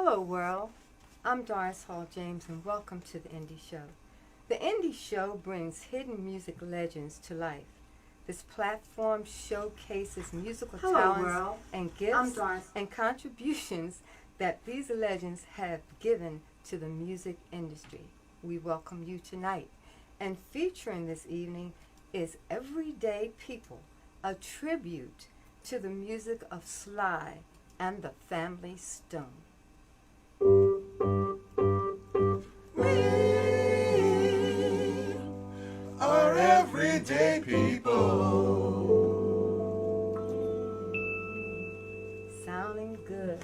Hello, world. I'm Doris Hall James, and welcome to the Indie Show. The Indie Show brings hidden music legends to life. This platform showcases musical talents world. and gifts and contributions that these legends have given to the music industry. We welcome you tonight. And featuring this evening is Everyday People, a tribute to the music of Sly and the Family Stone. We are everyday people. Sounding good.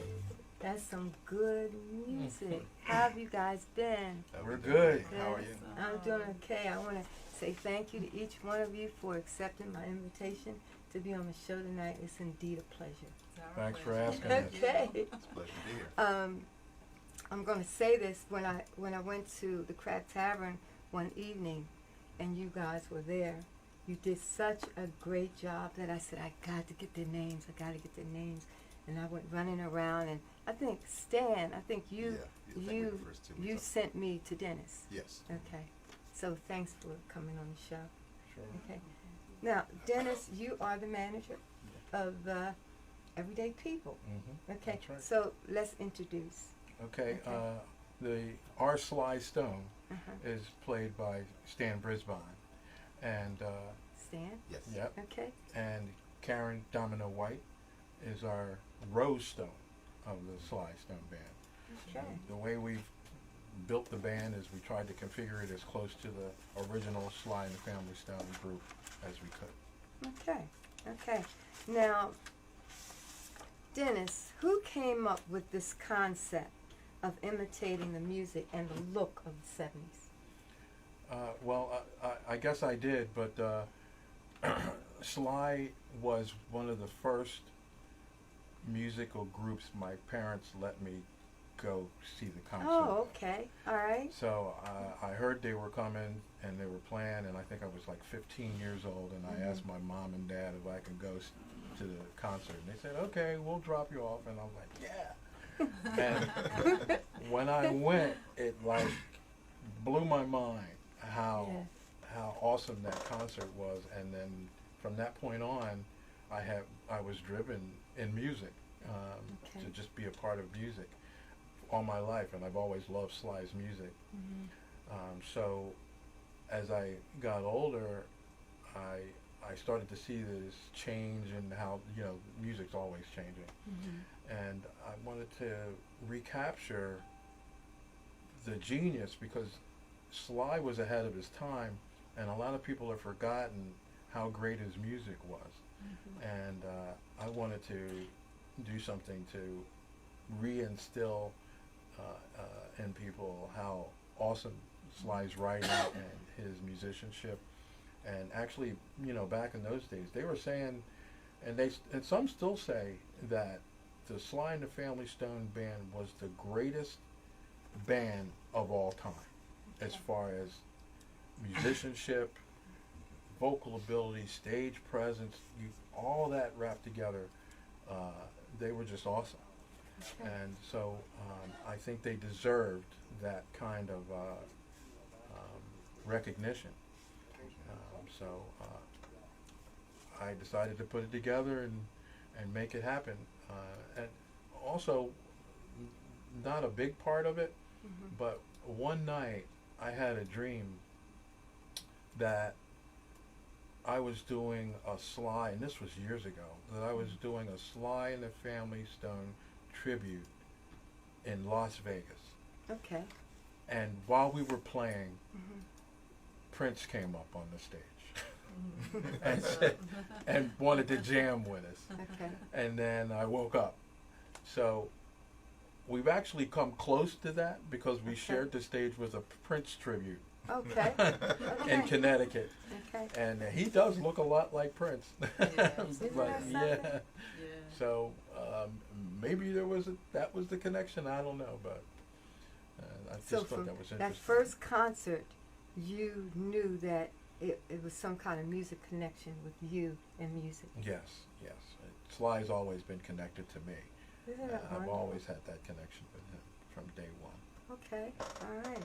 That's some good music. How have you guys been? We're good. Good. How are you? I'm doing okay. I want to say thank you to each one of you for accepting my invitation to be on the show tonight. It's indeed a pleasure. Thanks for asking us. Okay. It's a pleasure to be here. I'm going to say this when I went to the Crack Tavern one evening, and you guys were there. You did such a great job that I said, I got to get their names. I got to get their names. And I went running around, and I think Stan, you sent me to Dennis. Yes. Okay. So thanks for coming on the show. Sure. Okay. Now, Dennis, you are the manager of Everyday People. Mm-hmm. Okay. That's right. So let's introduce. Okay. Okay. Our Sly Stone Uh-huh. is played by Stan Brisbane, and Stan? yes. Yep. Okay. And Karen Domino White is our Rose Stone of the Sly Stone band. Okay. The way we've built the band is we tried to configure it as close to the original Sly and the Family Stone group as we could. Okay. Okay. Now, Dennis, who came up with this concept of imitating the music and the look of the 70s? I guess I did, but Sly was one of the first musical groups my parents let me go see the concert. Oh, okay. All right. So I heard they were coming and they were playing, and I think I was like 15 years old, and I asked my mom and dad if I could go to the concert, and they said, okay, we'll drop you off, and I'm like, yeah. And when I went, it like blew my mind how awesome that concert was, and then from that point on, I was driven in music to just be a part of music all my life, and I've always loved Sly's music. Mm-hmm. So as I got older, I started to see this change in how, music's always changing. Mm-hmm. And I wanted to recapture the genius, because Sly was ahead of his time, and a lot of people have forgotten how great his music was. Mm-hmm. And I wanted to do something to reinstill in people how awesome Sly's writing and his musicianship. And actually, back in those days, they were saying, and some still say, that the Sly and the Family Stone band was the greatest band of all time, as far as musicianship, vocal ability, stage presence, all that wrapped together. They were just awesome. Okay. And so I think they deserved that kind of recognition. So I decided to put it together and make it happen. And also, not a big part of it, Mm-hmm. but one night I had a dream that I was doing a Sly, and this was years ago, that I was doing a Sly and the Family Stone tribute in Las Vegas. Okay. And while we were playing, Mm-hmm. Prince came up on the stage and said, and wanted to jam with us. Okay. And then I woke up. So we've actually come close to that, because we shared the stage with a Prince tribute Okay. in Connecticut. Okay. And he does look a lot like Prince. Isn't that something? yeah. So maybe that was the connection. I don't know, but I just So thought from that was interesting. that first concert, you knew that it was some kind of music connection with you and music. Yes. Sly's always been connected to me. Isn't that I've wonderful? always had that connection with him. from day one. Okay, all right.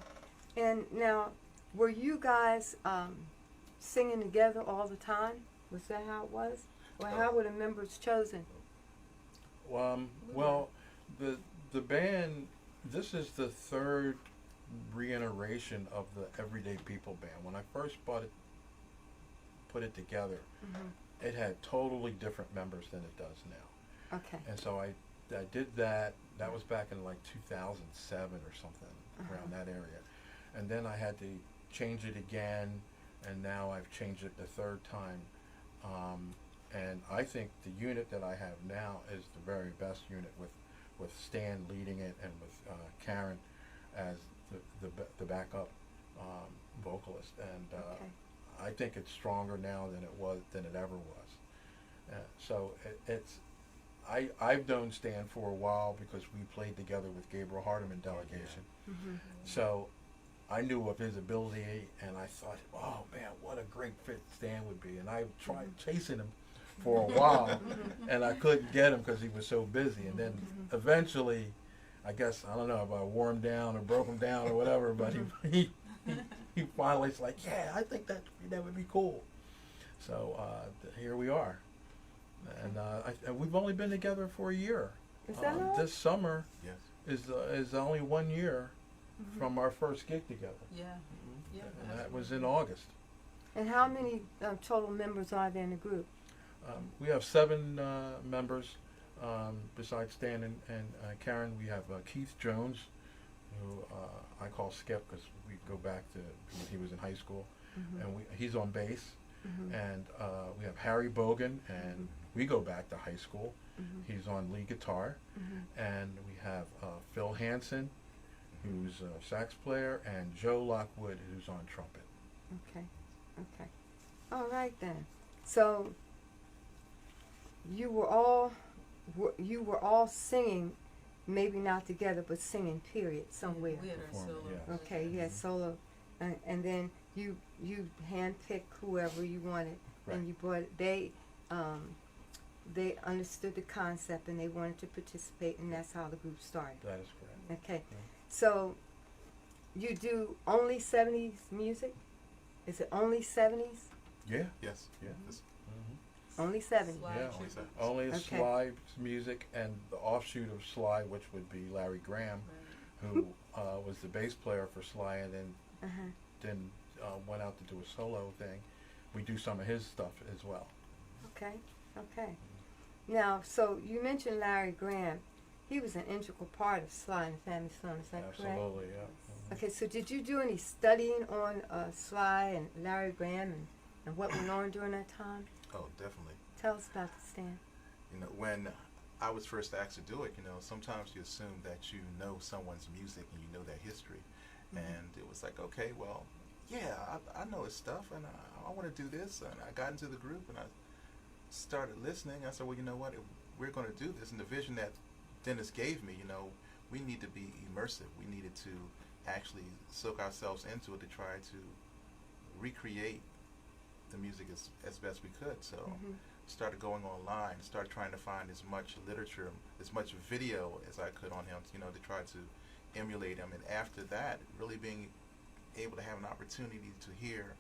And now, were you guys singing together all the time? Was that how it was? Or how were the members chosen? Well, the band, this is the third reiteration of the Everyday People band. When I first put it together, Mm-hmm. it had totally different members than it does now. Okay. And so I did that. That was back in like 2007 or something, around that area. And then I had to change it again, and now I've changed it the third time. And I think the unit that I have now is the very best unit, with Stan leading it and with Karen as the backup vocalist. And Okay. I think it's stronger now than it ever was. So I've known Stan for a while because we played together with Gabriel Hardiman delegation. Mm-hmm. So I knew of his ability, and I thought, oh man, what a great fit Stan would be. And I tried chasing him for a while, and I couldn't get him because he was so busy. And then eventually, I guess, I don't know if I wore him down or broke him down or whatever, but he finally's like, yeah, I think that would be cool. So here we are. And we've only been together for a year. Is that all? This summer Yes. is only 1 year from our first gig together. Yeah. Yeah. And that was in August. And how many total members are there in the group? We have 7 members. Besides Stan and Karen, we have Keith Jones, who I call Skip because we go back to when he was in high school, and he's on bass. And we have Harry Bogan, and we go back to high school. He's on lead guitar. And we have Phil Hansen, who's a sax player, and Joe Lockwood, who's on trumpet. Okay. Okay. All right then. So you were all singing, maybe not together, but singing. Period. Somewhere. We had our Performing, solo. yeah. Okay. Yeah. Solo, and then you handpicked whoever you wanted, Right. and you brought. They understood the concept and they wanted to participate, and that's how the group started. That is correct. Okay. So you do only 70s music? Is it only 70s? Yeah. Yes. Yeah. This- Only 70s. Slide Yeah. Only tribute. seven. Only Okay. Sly music, and the offshoot of Sly, which would be Larry Graham, Right. who was the bass player for Sly, and Uh-huh. then went out to do a solo thing. We do some of his stuff as well. Okay. Okay. Now, so you mentioned Larry Graham. He was an integral part of Sly and the Family Stone. Is that correct? Absolutely, yeah. Okay. So did you do any studying on Sly and Larry Graham and what went on during that time? Oh, definitely. Tell us about the stand. You know, when I was first asked to do it, you know, sometimes you assume that you know someone's music and you know their history. And it was like, okay, well, yeah, I know his stuff, and I want to do this. And I got into the group, and I started listening. I said, well, you know what, if we're going to do this. And the vision that Dennis gave me, you know, we need to be immersive. We needed to actually soak ourselves into it to try to recreate the music as best we could. So started going online, started trying to find as much literature, as much video as I could on him, you know, to try to emulate him. And after that, really being able to have an opportunity to hear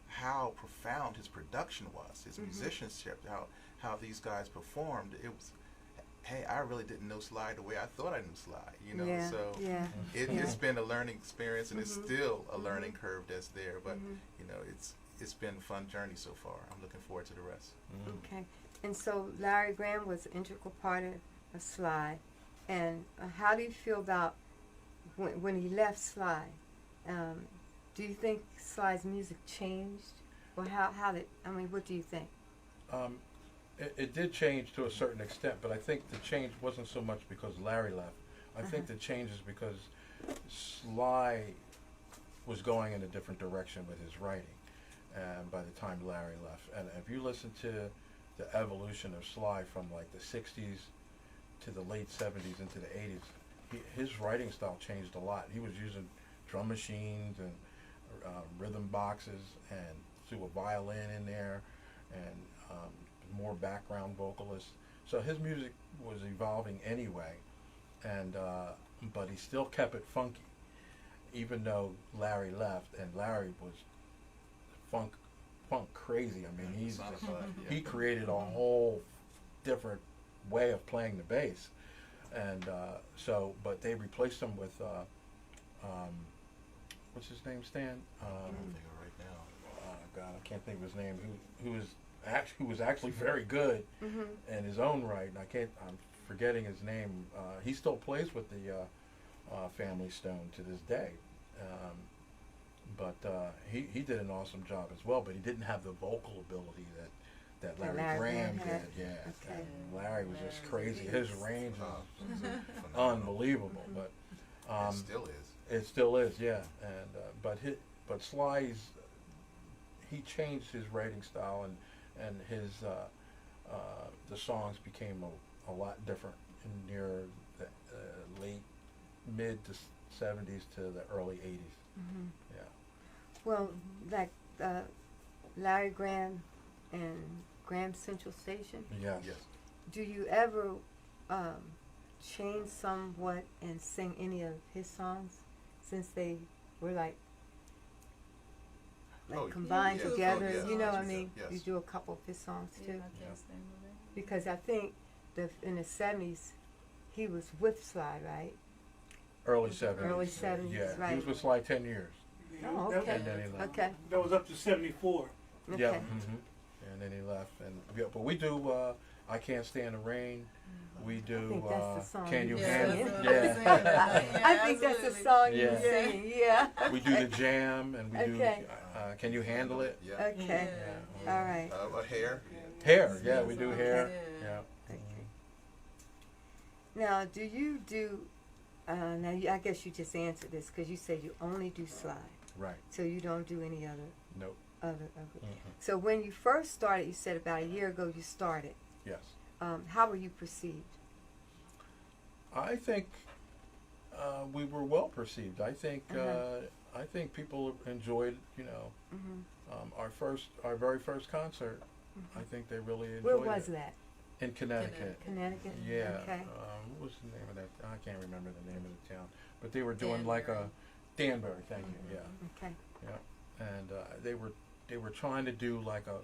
how profound his production was, his musicianship, how these guys performed. It was, hey, I really didn't know Sly the way I thought I knew Sly, you know. Yeah. So Yeah. it's been a learning experience, and it's still a learning curve that's there. But you know, it's been a fun journey so far. I'm looking forward to the rest. Okay. And so Larry Graham was an integral part of Sly. And how do you feel about when he left Sly? Do you think Sly's music changed? Or what do you think? It did change to a certain extent, but I think the change wasn't so much because Larry left. I think the change is because Sly was going in a different direction with his writing by the time Larry left. And if you listen to the evolution of Sly from like the 60s to the late 70s into the 80s, his writing style changed a lot. He was using drum machines and rhythm boxes and threw a violin in there and more background vocalists. So his music was evolving anyway. and but he still kept it funky, even though Larry left, and Larry was funk crazy. I mean, he created a whole different way of playing the bass, and but they replaced him with what's his name, Stan? I can't think of it right now. God, I can't think of his name. Who was actually very good in his own right. And I'm forgetting his name. He still plays with the Family Stone to this day. But he did an awesome job as well. But he didn't have the vocal ability that Larry Graham did. Yeah, Okay. and Larry was just crazy. Larry His range was phenomenal. unbelievable. But It still is. it still is, yeah. And but Sly's, he changed his writing style, and his the songs became a lot different in near the late mid to 70s to the early 80s. Mm-hmm. Yeah. Well, like Larry Graham and Graham Central Station, Yes. Yes. do you ever change somewhat and sing any of his songs, since they were like Oh, combined yeah. together? Oh, yeah. You know what I Yes. mean? Yes. You do a couple of his songs too, Yeah, I can't stand the rain. because I think in the 70s he was with Sly, right? Early 70s. Early 70s, Yeah. right. He was with Sly 10 years. Oh, That- okay. And then he left. Okay. That was up to 74. Okay. Yeah. And then he left. But we do I Can't Stand the Rain. We do I think that's the song Can You you Handle sing. It? Yeah. I think that's the song you Yeah. were singing. Yeah. We do the Jam, and we Okay. do Can You Handle It? Yeah. Okay. Yeah. All right. A hair. Hair, yeah, we do hair. Yeah. Yeah. Okay. Now, do you do? I guess you just answered this because you said you only do Sly, Right. so you don't do any other. Nope. So when you first started, you said about a year ago you started. Yes. How were you perceived? I think we were well perceived. I think Uh-huh. I think people enjoyed, our very first concert. I think they really enjoyed Where was it. that? In Connecticut. Connecticut. Yeah. Okay. What was the name of that? I can't remember the name of the town. But they were doing Danbury. Danbury. Thank you. Yeah. Okay. Yeah. And they were trying to do like a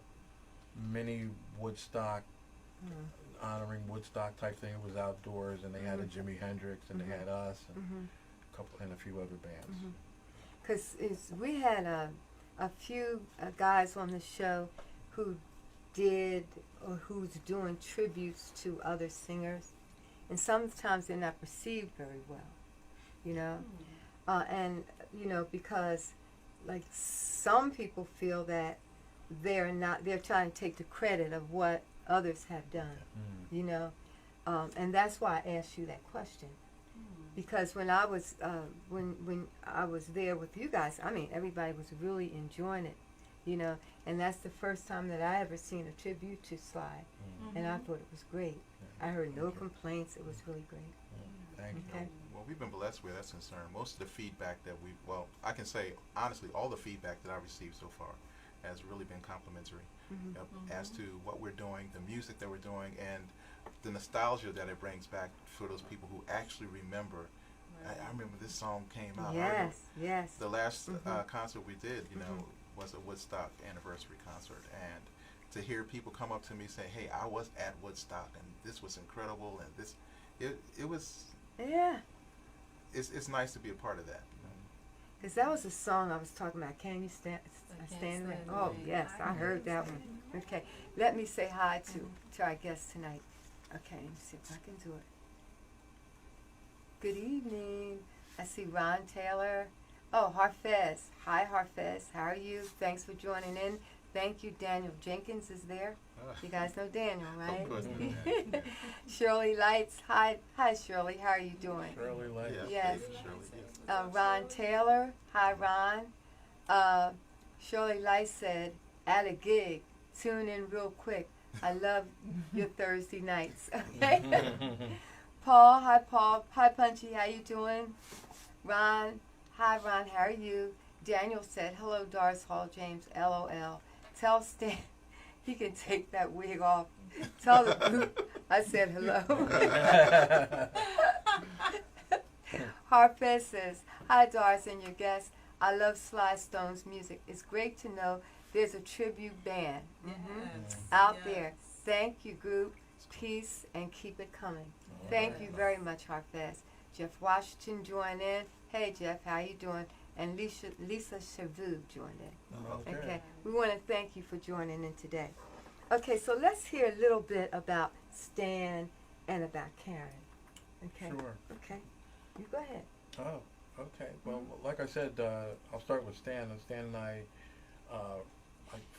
mini Woodstock, Mm. honoring Woodstock type thing. It was outdoors, and they had a Jimi Hendrix, and they had us, and a few other bands. Because we had a few guys on the show who did or who's doing tributes to other singers, and sometimes they're not perceived very well, you know, and you know, because like some people feel that they're trying to take the credit of what others have done, you know, and that's why I asked you that question. Because when I was when I was there with you guys, I mean, everybody was really enjoying it, you know, and that's the first time that I ever seen a tribute to Sly, and I thought it was great. I heard no complaints. It was really great. Thank you. Okay. Well, we've been blessed where that's concerned. Most of the feedback that I can say honestly, all the feedback that I've received so far has really been complimentary as to what we're doing, the music that we're doing, and the nostalgia that it brings back for those people who actually remember. I remember this song came out. Yes. The last concert we did, was a Woodstock anniversary concert, and to hear people come up to me say, "Hey, I was at Woodstock, and this was incredible," and this, it was. Yeah. It's nice to be a part of that. Because that was the song I was talking about. Can you stand Stand right? the Oh, Rain. yes, I heard that one. Okay, let me say hi to our guest tonight. Okay, let me see if I can do it. Good evening. I see Ron Taylor. Oh, Harfez. Hi, Harfez. How are you? Thanks for joining in. Thank you. Daniel Jenkins is there. You guys know Daniel, right? Of course. Shirley Lights. Hi, Shirley. How are you doing? Shirley Light. Yes. Shirley, Ron Taylor. Hi, Ron. Shirley Light said, at a gig, tune in real quick. I love your Thursday nights. Okay. Paul. Hi, Punchy. How you doing? Ron. Hi, Ron. How are you? Daniel said, hello, Doris Hall James. LOL. Tell Stan he can take that wig off. Tell the group I said hello. Harpeth says, "Hi Doris and your guests. I love Sly Stone's music. It's great to know there's a tribute band out there. Thank you, group. Peace and keep it coming." Thank you very much, Harpeth. Jeff Washington joined in. Hey Jeff, how you doing? And Lisa Chavou joined in. Okay. We want to thank you for joining in today. Okay, so let's hear a little bit about Stan and about Karen. Okay. Sure. Okay. You go ahead. Oh, okay. Well, like I said, I'll start with Stan. And Stan and I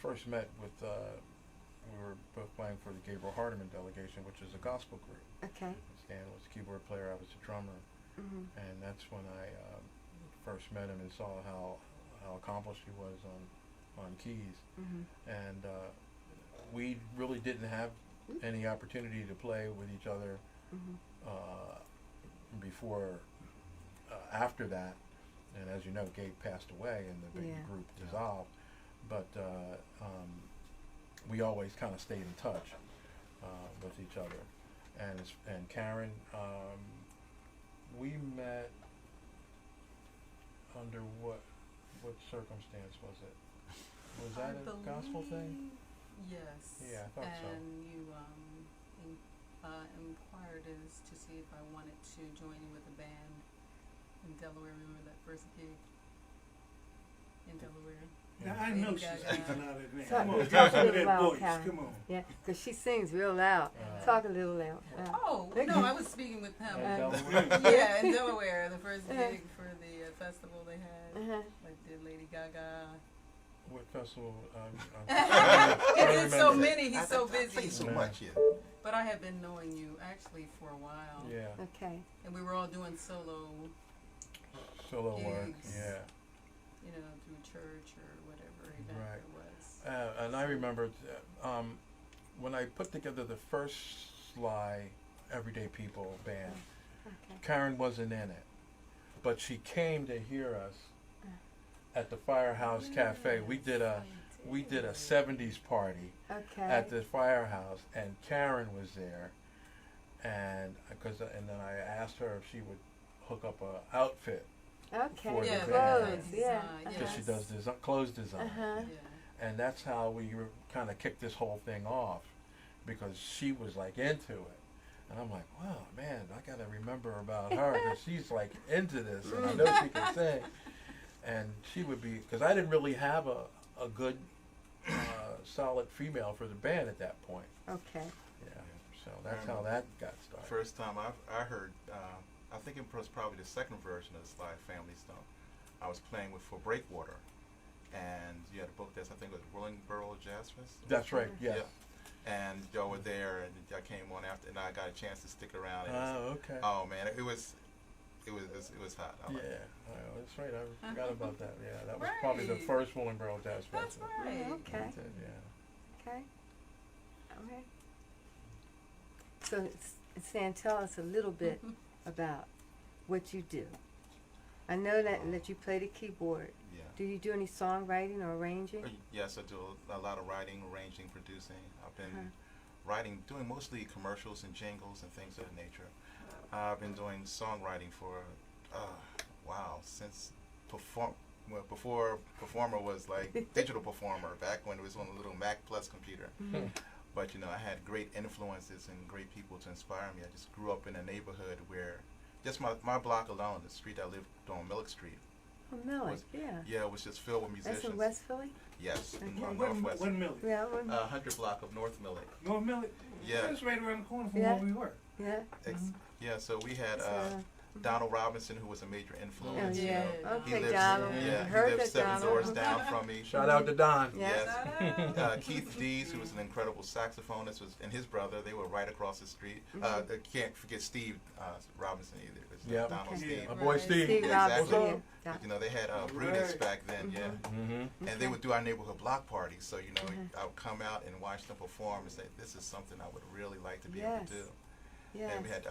first met with, we were both playing for the Gabriel Hardiman delegation, which is a gospel group. Okay. Stan was a keyboard player, I was a drummer. And that's when I first met him and saw how accomplished he was on keys. And we really didn't have any opportunity to play with each other before, after that. And as you know, Gabe passed away and the big group dissolved. But we always kind of stayed in touch with each other. And Karen, we met under what circumstance was it? Was that a gospel thing? Yes. Yeah, I thought so. And you inquired as to see if I wanted to join you with a band in Delaware. Remember that first gig in Delaware? Now, I know she's speaking out of there. Talk- Come on, talk drop a some of little that loud, voice. Karen. Come on. Yeah, because she sings real loud. Talk a little loud. Oh, no, I was speaking with him. Delaware? Yeah, in Delaware, the first gig for the festival they had. Like did Lady Gaga. What festival? He did so remember. many, he's so I played busy. so Yeah. much, yeah. But I have been knowing you actually for a while. Yeah, Okay. And we were all doing solo, solo work. Gigs. Yeah. you know, through church or whatever event Right. it was. And I remember when I put together the first Sly Everyday People band, Okay. Karen wasn't in it, but she came to hear us at the Firehouse Cafe. We did a 70s party Okay. at the Firehouse, and Karen was there, and then I asked her if she would hook up a outfit Okay. for the Yeah, band. Clothes. design, Yeah. because she uh-huh. does clothes design. Uh-huh. Yeah. And that's how we kind of kicked this whole thing off, because she was like into it. And I'm like, wow, man, I got to remember about her, because she's like into this, and I know she can sing. And she would be, because I didn't really have a good, solid female for the band at that point. Okay. Yeah, so that's how that got started. First time I heard, I think it was probably the second version of the Sly Family Stone. I was playing for Breakwater, and you had a book that's, I think it was Willingboro Jazz Fest. That's right, yes. Yeah. And y'all were there, and I came on after, and I got a chance to stick around. And Oh, okay. oh man, it was hot. I Yeah, liked it. that's right. I forgot about that. Yeah, that was probably the Right. first Willingboro Jazz That's Festival. right. Oh, okay. We did, yeah. Okay. Okay. So, Stan, tell us a little bit about what you do. I know that you play the keyboard. Yeah. Do you do any songwriting or arranging? Yes, I do a lot of writing, arranging, producing. I've been Uh-huh. doing mostly commercials and jingles and things of that nature. I've been doing songwriting for, since before Performer was like Digital Performer, back when it was on a little Mac Plus computer. But I had great influences and great people to inspire me. I just grew up in a neighborhood where, just my block alone, the street I lived on, Millick Street. Oh, Millie, was- yeah. Yeah, it was just filled with musicians. That's in West Philly? Yes, in Okay. Northwest. What Millie? Yeah. 100 block of North Millick. North Millie? Yeah. That's right around the corner from Yeah. where we were. Yeah. Yeah, so we had So, Donald Robinson, who was a major oh, influence. yeah. He Okay, lives, Donald. yeah, Heard he lives that, 7 doors Donald. down from me. Shout out to Don. Yeah. Yes. Keith Dees, who was an incredible saxophonist, and his brother, they were right across the street. I can't forget Steve Robinson either. It's Yep. Donald Okay. Steve. My boy Right. Steve. Steve Yeah, Robinson. exactly. Yeah. But, they had Brutus Right. back then, yeah. Mm-hmm. And they would do our neighborhood block parties. So, I would come out and watch them perform and say, this is something I would really like to be able Yes. to do. Yes. And we had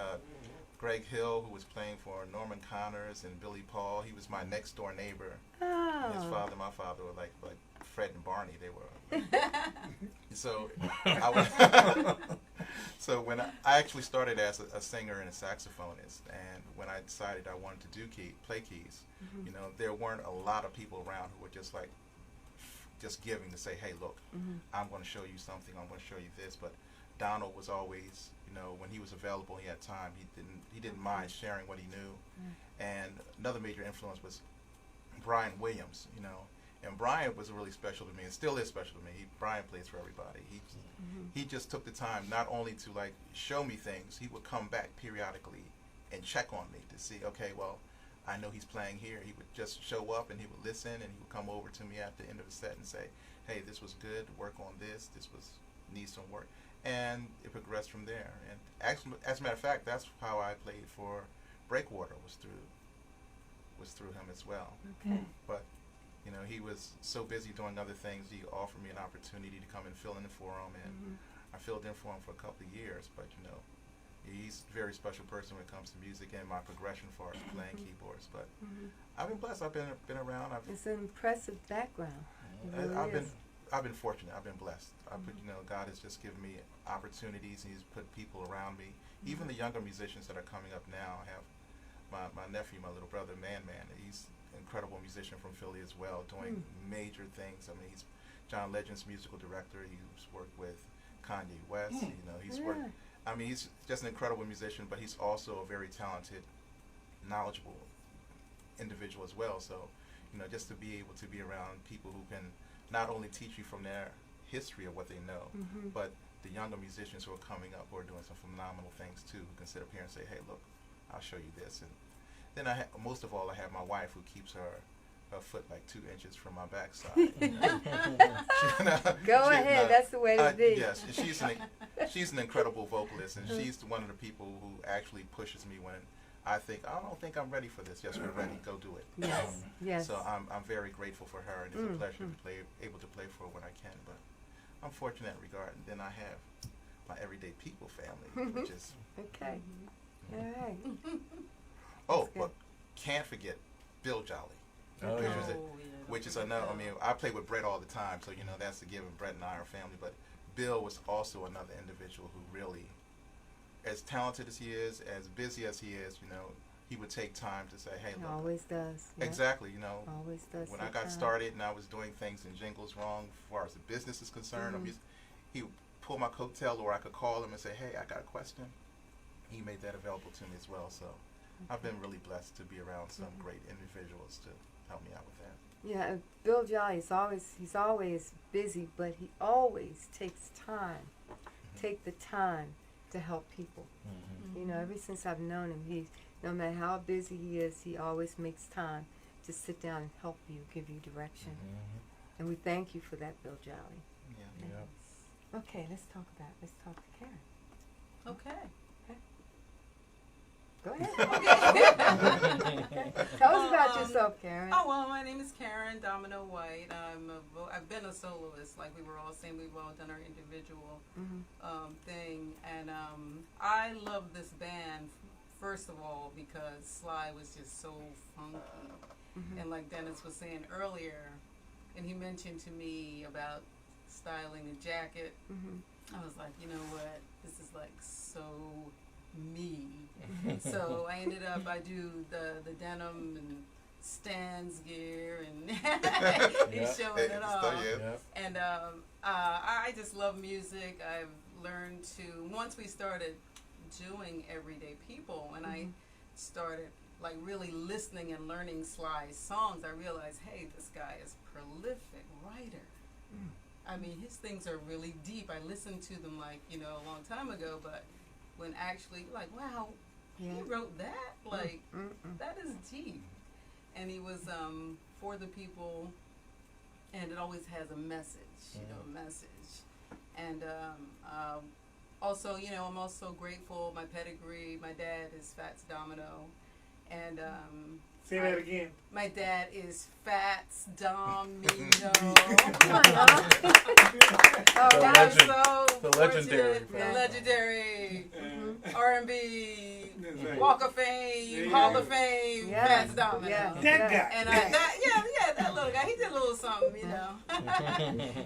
Greg Hill, who was playing for Norman Connors and Billy Paul. He was my next door neighbor. Oh. His father and my father were like Fred and Barney. They were. So I would So when I actually started as a singer and a saxophonist, and when I decided I wanted to play keys, Mhm. you know, there weren't a lot of people around who were just like, just giving to say, hey, look, Mhm. I'm going to show you something, I'm going to show you this. But Donald was always, you know, when he was available, he had time. He didn't mind sharing what he knew. And another major influence was Brian Williams, you know. And Brian was really special to me, and still is special to me. Brian plays for everybody. Mhm. He just took the time not only to like show me things, he would come back periodically and check on me to see, okay, well, I know he's playing here. He would just show up and he would listen, and he would come over to me at the end of the set and say, hey, this was good, work on this, needs some work. And it progressed from there. And actually, as a matter of fact, that's how I played for Breakwater, was through him as well. Okay. But you know, he was so busy doing other things, he offered me an opportunity to come and fill in for him, and Mhm. I filled in for him for a couple of years. But you know, he's a very special person when it comes to music and my progression as far as playing keyboards. But Mhm. I've been blessed. I've been around. It's an impressive background. It really is. I've been fortunate. I've been blessed. You know, God has just given me opportunities, and He's put people around me. Even the younger musicians that are coming up now. I have my nephew, my little brother, Man. He's an incredible musician from Philly as well, doing major things. I mean, he's John Legend's musical director. He's worked with Kanye West. You know, he's worked. Yeah. I mean, he's just an incredible musician, but he's also a very talented, knowledgeable individual as well. So, you know, just to be able to be around people who can not only teach you from their history of what they know, Mhm. but the younger musicians who are coming up who are doing some phenomenal things too, who can sit up here and say, hey, look, I'll show you this. And then most of all, I have my wife who keeps her foot like 2 inches from my backside. You know? Go ahead. That's the way to be. Yes, she's an incredible vocalist, and she's one of the people who actually pushes me when I don't think I'm ready for this. Yes, we're ready. Go do it. Yes. Yes. So I'm very grateful for her, and it's a pleasure to able to play for her when I can. But I'm fortunate in that regard. And then I have my Everyday People family, which is Okay. All right. but can't forget Bill Jolly. Oh, Which yeah. is which is another. I mean, I play with Brett all the time, so you know that's a given. Brett and I are family, but Bill was also another individual who really, as talented as he is, as busy as he is, you know, he would take time to say, "Hey, He look." always does. Yeah. Exactly, you know. Always does. When take I got time. started and I was doing things in jingles wrong as far as the business is concerned, he would pull my coattail, or I could call him and say, "Hey, I got a question." He made that available to me as well. So I've been really blessed to be around some great individuals to help me out with that. Yeah, Bill Jolly he's always busy, but he always takes time. Take the time to help people. You know, ever since I've known him, no matter how busy he is, he always makes time to sit down and help you, give you direction. And we thank you for that, Bill Jolly. Yeah. Yeah. Okay, let's talk to Karen. Okay. Go ahead. Okay. Tell us about yourself, Karen. Oh, well, my name is Karen Domino White. I've been a soloist, like we were all saying. We've all done our individual thing. And I love this band, first of all, because Sly was just so funky. And like Dennis was saying earlier, and he mentioned to me about styling a jacket, I was like, you know what? This is like so me. So I ended up, I do the denim and Stan's gear, and he's showing it off. And I just love music. I've learned to, once we started doing Everyday People, when I started like really listening and learning Sly's songs, I realized, hey, this guy is a prolific writer. I mean, his things are really deep. I listened to them like, you know, a long time ago, but when actually, like, wow, he wrote that? Like, that is deep. And he was for the people, and it always has a message, you know, a message. And also, you know, I'm also grateful, my pedigree, my dad is Fats Domino. And say that again. My dad is Fats Domino. The legendary The legendary R&B Right. Walk of Fame, Hall of Fame, Fats Domino. Yeah. That guy. And that little guy, he did a little something, you know.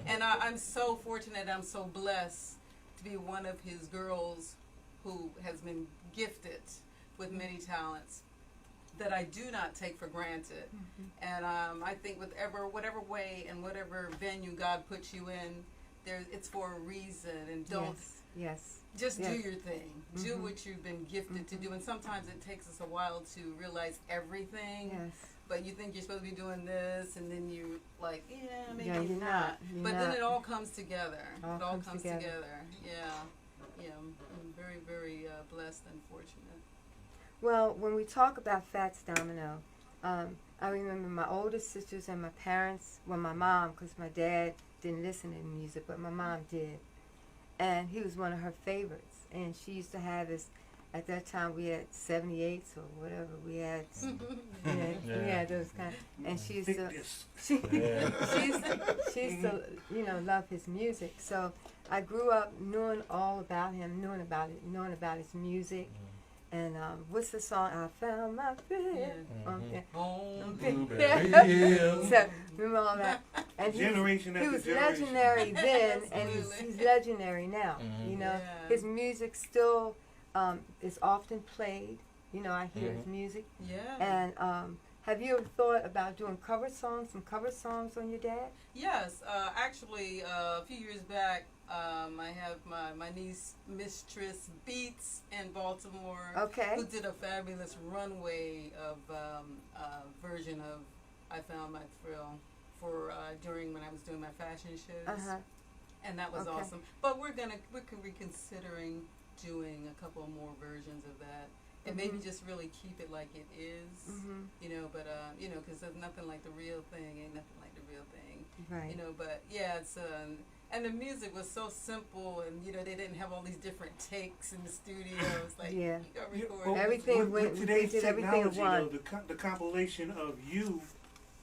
And I'm so fortunate, I'm so blessed to be one of his girls who has been gifted with many talents that I do not take for granted. And I think whatever way and whatever venue God puts you in, it's for a reason. And don't Yes. just Yes. do your thing. Do what you've been gifted to do. And sometimes it takes us a while to realize everything. Yes. But you think you're supposed to be doing this, and then you like, maybe Yeah, you're not. You're but not. then it all comes together. All it all comes comes together. together. Yeah. I'm very, very blessed and fortunate. Well, when we talk about Fats Domino, I remember my older sisters and my parents, well, my mom, because my dad didn't listen to music, but my mom did. And he was one of her favorites. And she used to have this, at that time we had 78s or whatever. We had, we had those kind. And she used to, she used to, love his music. So I grew up knowing all about him, knowing about his music. And what's the song? I found my friend. Blueberry Yeah. Hill. So remember all that. And Generation he after was generation. legendary then, and Absolutely. he's legendary now. Mhm. You know, Yeah. his music still is often played. You know, I hear his music. Yeah. And have you ever thought about doing some cover songs on your dad? Yes, actually, a few years back, I have my niece, Mistress Beats in Baltimore, Okay. who did a fabulous runway of version of "I Found My Thrill" for during when I was doing my fashion shows, Uh-huh. and that was Okay. awesome. But we're reconsidering doing a couple more versions of that. And maybe just really keep it like it is, but because there's nothing like the real thing, ain't nothing like the real thing, Right. but yeah, it's, and the music was so simple, and, they didn't have all these different takes in the studio. It's like, Yeah. you go record. Well, Everything with we today's did everything in technology, one. though, the compilation of you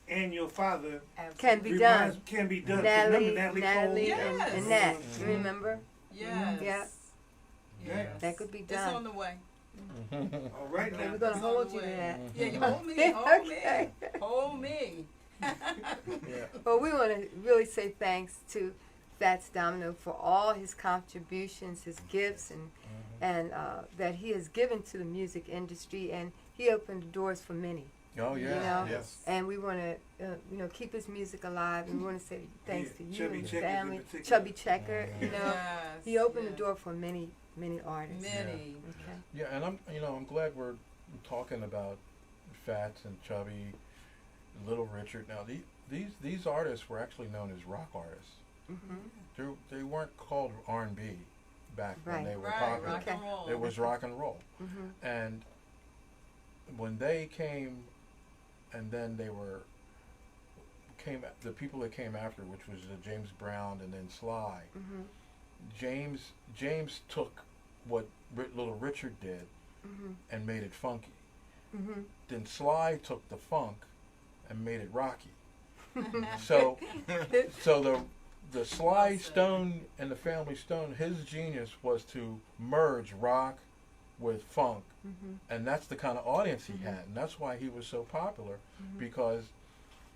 and your father Can be reminds- done. Can be done. Natalie, Remember Natalie, Cole? and Yes. Nat. Mhm. You remember? Yes. Yeah. Yes. That could be It's done. on the way. All right Okay, now. we're gonna It's hold on you the to way. that. Yeah, you hold me, hold Okay. me, hold me. Yeah. Well, we want to really say thanks to Fats Domino for all his contributions, his gifts, and that he has given to the music industry, and he opened the doors for many. Oh yeah. You know? Yes. And we want to, keep his music alive, and we want to say thanks Yeah, to you Chubby and your Checker in family. particular. Chubby Checker, Yes, he opened the yes. door for many artists. Many. Okay. Yeah, and I'm glad we're talking about Fats and Chubby, Little Richard. Now these artists were actually known as rock artists. Mm-hmm. They weren't called R&B back when Right. they were Right, popular. rock and roll. It was rock and roll. Mm-hmm. And when they came, and then the people that came after, which was James Brown and then Sly. Mm-hmm. James took what Little Richard did Mm-hmm. and made it funky. Mm-hmm. Then Sly took the funk and made it rocky. So the Sly Well said. Stone and the Family Stone, his genius was to merge rock with funk, Mm-hmm. and that's the kind of audience he had, and that's why he was so popular, because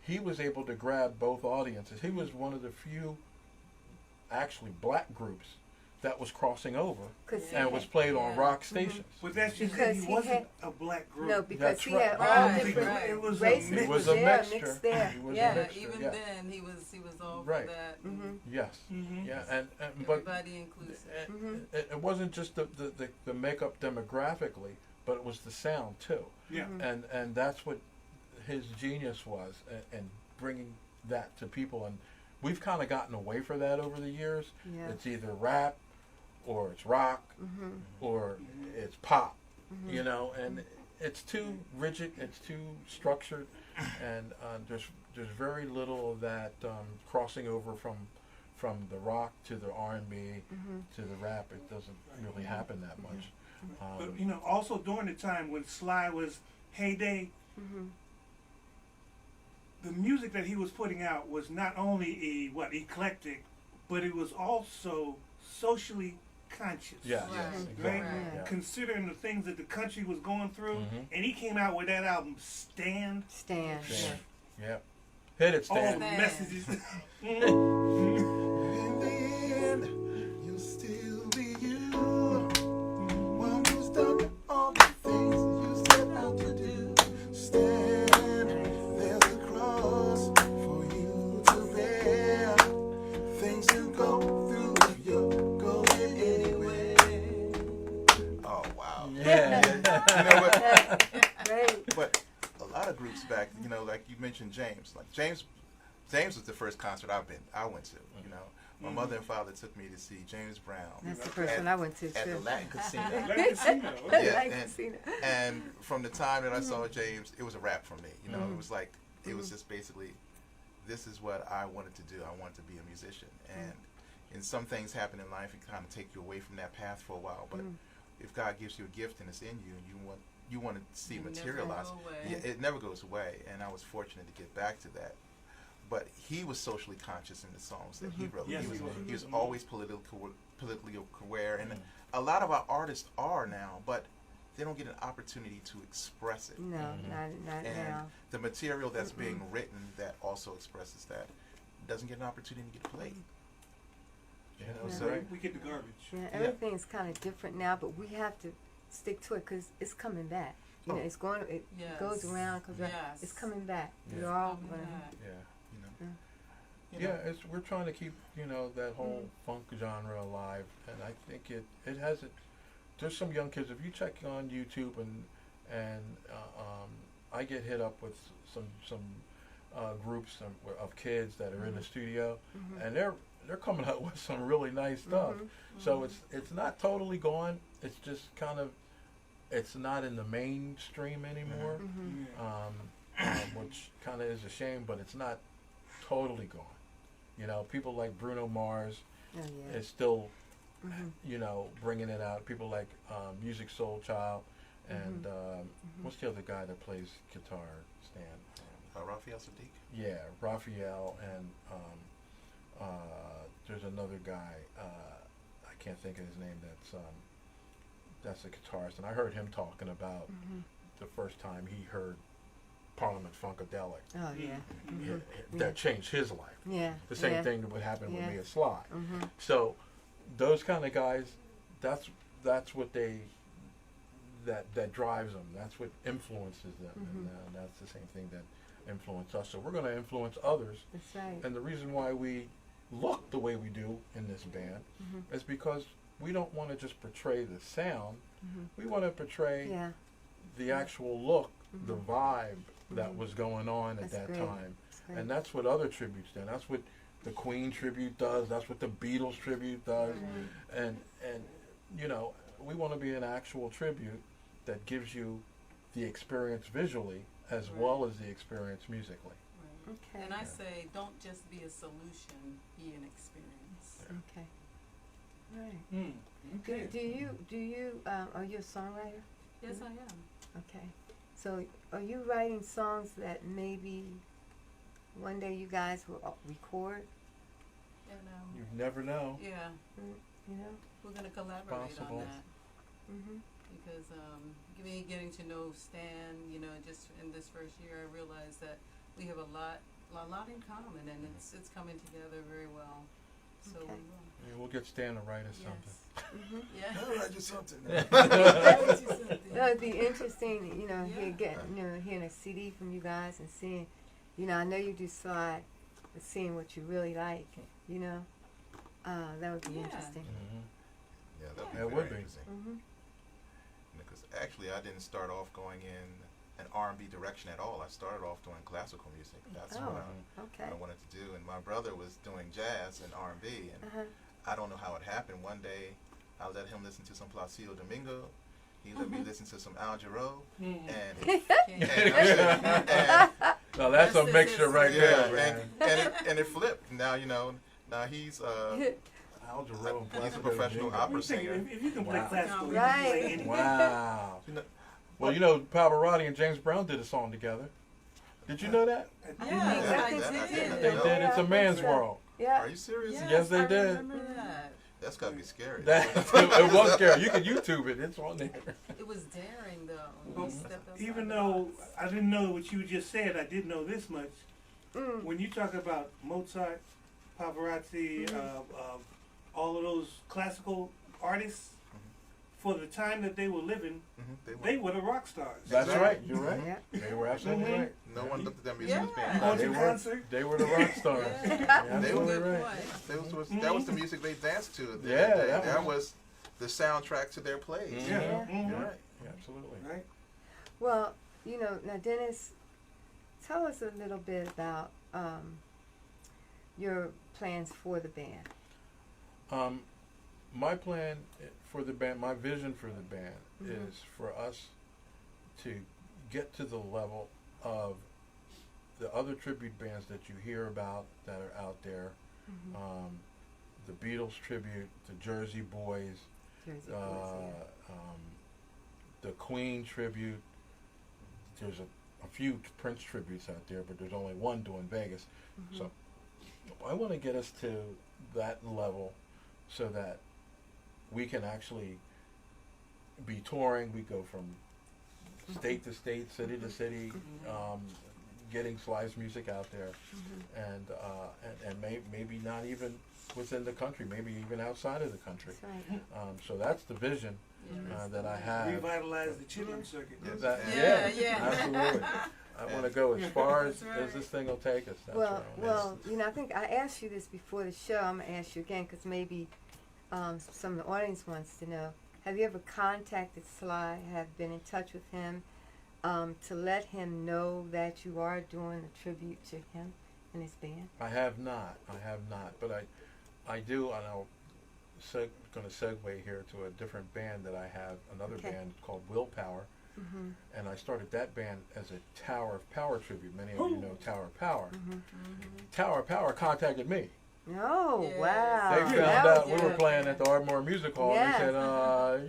he was able to grab both audiences. He was one of the few actually black groups that was crossing over and was played on rock stations. But that's just Because it. He he wasn't had- a black group. No, because That's he right. had all Right, different right. It was a races. mix. It was was a there, mixture. mixed there. It was a Yeah, mixture, even yeah. then he was all Right. for that. Mm-hmm. Yes. Mhm. Yeah, and but Everybody inclusive. it wasn't just the makeup demographically, but it was the sound too. Yeah. And that's what his genius was, and bringing that to people. And we've kind of gotten away from that over the years. Yeah. It's either rap, or it's rock, or it's pop, and it's too rigid, it's too structured, and there's very little of that crossing over from the rock to the R&B to the rap. It doesn't really happen that much. But also during the time when Sly was heyday, the music that he was putting out was not only eclectic, but it was also socially conscious. Yeah, Right. yes, Right? exactly. Right. Yeah. Considering the things that the country was going through, Mhm. and he came out with that album, Stand. Stan. Stan. Yeah. Hit it, All the Stan. messages. In the end, you'll still wow. Yeah. You know what? Great. But a lot of groups back, you know, like you mentioned James. Like James was the first concert I went to. You know, my mother and father took me to see James Brown That's the first one I went to at too. the Latin Casino. Latin Casino. Yeah, Latin and- Casino. And from the time that I saw James, it was a wrap for me. You know, Mhm. it was like it was just basically, this is what I wanted to do. I wanted to be a musician, and some things happen in life and kind of take you away from that path for a while. But if God gives you a gift and it's in you, and you want to see it Never materialize, go away. yeah, it never goes away. And I was fortunate to get back to that. But he was socially conscious in the songs that he wrote. Yes, He was always politically aware, and a lot of our artists are now, but they don't get an opportunity to express it. No, not And now. the material that's being written that also expresses that doesn't get an opportunity to get played. You know, Yeah. so Right. We get the garbage. Yeah, everything's kind of different now, but we have to stick to it because it's coming back. You know, Oh. it's going. It Yes. goes around because Yes. it's coming back. Yeah. We're all Coming gonna. back. Yeah. you know, Yeah. you know, Yeah, we're trying to keep, you know, that whole funk genre alive, and I think it has it. There's some young kids. If you check on YouTube and I get hit up with some groups of kids that are in the studio, and they're coming out with some really nice stuff. So it's not totally gone. It's just kind of, it's not in the mainstream anymore, which kind of is a shame. But it's not totally gone. You know, people like Bruno Mars Oh yeah. is still, you know, bringing it out. People like Music Soul Child, and what's the other guy that plays guitar? Stan. Raphael Sadiq. Yeah, Raphael, and there's another guy. I can't think of his name. That's a guitarist, and I heard him talking about the first time he heard Parliament Funkadelic. Oh yeah. That changed his life. Yeah. The same yeah. thing that would happen with Yeah. me at Sly. Mm-hmm. So those kind of guys, that's what that drives them. That's what influences them, and that's the same thing that influenced us. So we're going to influence others. That's right. And the reason why we look the way we do in this band is because we don't want to just portray the sound. We want to portray Yeah. the actual look, the vibe that was going on at That's that great. time. That's great. And that's what other tributes do. That's what the Queen tribute does. That's what the Beatles tribute does. And you know, we want to be an actual tribute that gives you the experience visually as well as the experience musically. Right. Okay. And I say, don't just be a solution, be an experience. Okay. Right. Okay. Do you are you a songwriter? Yes, I am. Okay. So are you writing songs that maybe one day you guys will record? And You never know. yeah, You know? we're gonna collaborate Possible. on that Mm-hmm. because me getting to know Stan, you know, just in this first year, I realized that we have a lot in common, and it's coming together very well. So Okay. we will. Yeah, we'll get Stan to write us something. Mm-hmm. Yeah. I'll write you something. That would be interesting, you know, Yeah. hearing a CD from you guys and seeing, you know, I know you do Slide, but seeing what you really like, you know, that would be Yeah. interesting. Yeah, that'd be It very would be. interesting. Mm-hmm. Because actually, I didn't start off going in an R&B direction at all. I started off doing classical music. That's Oh. what Okay. I wanted to do. And my brother was doing jazz and R&B, and Uh-huh. I don't know how it happened. One day, I let him listen to some Placido Domingo. He let me listen to some Al Jarreau, and Now that's a Yes, mixture yes, right yeah, there, man. and it flipped. Now now he's Al Jarreau, he's a professional Placido opera singer. If you can play Wow. classical, you can Right. play anything. Wow. You know, Well, you know, Pavarotti and James Brown did a song together. Did you know that? Yes, I I think did. they They Yeah, did. It's I a think man's so. world. Yeah. are you serious? Yes, they I did. remember that. That's gotta be scary. It was scary. You can YouTube it. It's on there. It was daring though. Well, You stepped outside Even the though box. I didn't know what you just said, I did know this much. Mm. When you talk about Mozart, Pavarotti, all of those classical artists, for the time that they were living, they were the rock stars. That's right. You're right. Yeah. They were absolutely right. No one looked at them music as Yeah. being Going They to were. concert. They were the rock stars. Yeah. You're They were absolutely Good right. point. that was the music they danced to. Yeah, that was the soundtrack to their plays. Mhm. Yeah. Yeah. Mhm. Yeah, absolutely. Right. Well, now Dennis, tell us a little bit about your plans for the band. My plan for the band, my vision for the band Mhm. is for us to get to the level of the other tribute bands that you hear about that are out there. Mm-hmm. The Beatles tribute, the Jersey Boys, Jersey Boys, the Queen tribute. There's a few Prince tributes out there, but there's only one doing Vegas. Mhm. So I want to get us to that level so that we can actually be touring. We go from state to state, city to city, getting Sly's music out there, and maybe not even within the country, maybe even outside of the country. That's right. So that's the vision that I have. Revitalize the chitlin circuit. Yes. Yeah. Absolutely. I want to go as far as That's right. this thing will take us. That's Well, right. I think I asked you this before the show. I'm gonna ask you again because maybe some of the audience wants to know. Have you ever contacted Sly? Have been in touch with him to let him know that you are doing a tribute to him and his band? I have not, but I do, and I'm going to segue here to a different band that I have, another Okay. band called Willpower, Mm-hmm. and I started that band as a Tower of Power tribute. Many of you know Tower of Power. Mm-hmm. Tower of Power contacted me. Oh, Yes. wow. They That found out was we were good. playing at the Ardmore Music Hall. Yes. And they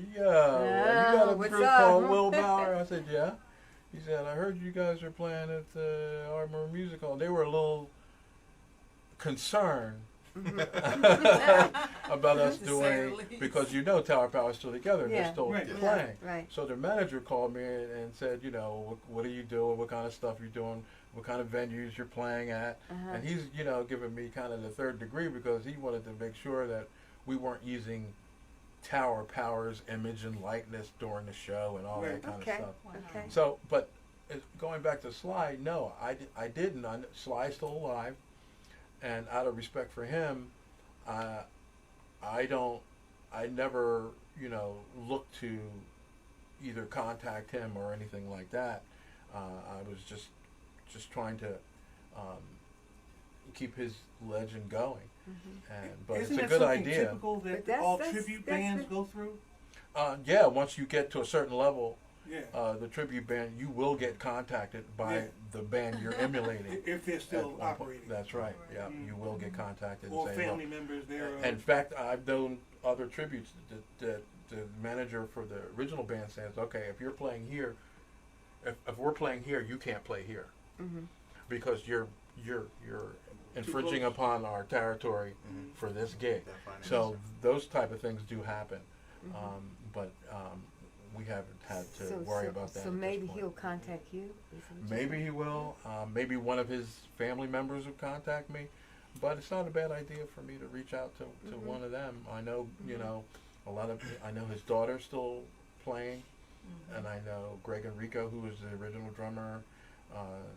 said, you got a what's group up? called Willpower? I said, yeah. He said, I heard you guys are playing at the Ardmore Music Hall. They were a little concerned about us To say doing, the least. because Tower of Power is still together. Yeah. They're still Right. playing. Right. So their manager called me and said, what are you doing? What kind of stuff you're doing? What kind of venues you're playing at? Uh-huh. And he's, giving me kind of the third degree because he wanted to make sure that we weren't using Tower Power's image and likeness during the show and all that Right. kind Okay. of stuff. Wow. Okay. So, but going back to Sly, no, I didn't. Sly's still alive, and out of respect for him, I never, looked to either contact him or anything like that. I was just trying to keep his legend going, but Isn't it's a that good something idea. typical that But that's- all that's- tribute that's bands the- go through? Yeah, once you get to a certain level, Yeah. the tribute band, you will get contacted by Yeah. the band you're emulating. If they're at still one point. operating. That's right. Yeah, Mm. you will get contacted Or and say, family look. members there. In fact, I've known other tributes that the manager for the original band says, okay, if you're playing here, if we're playing here, you can't play here Mm-hmm. because you're infringing close. upon our territory Mhm. for this gig. That financing. So those type of things do happen, Mhm. but we haven't had to worry about that. So at this maybe point. he'll contact you? Is what you're Maybe saying? he will. Maybe one of his family members will contact me. But it's not a bad idea for me to reach out to Mhm. one of them. I know, Mhm. I know his daughter's still playing, Mhm. and I know Greg Enrico, who was the original drummer.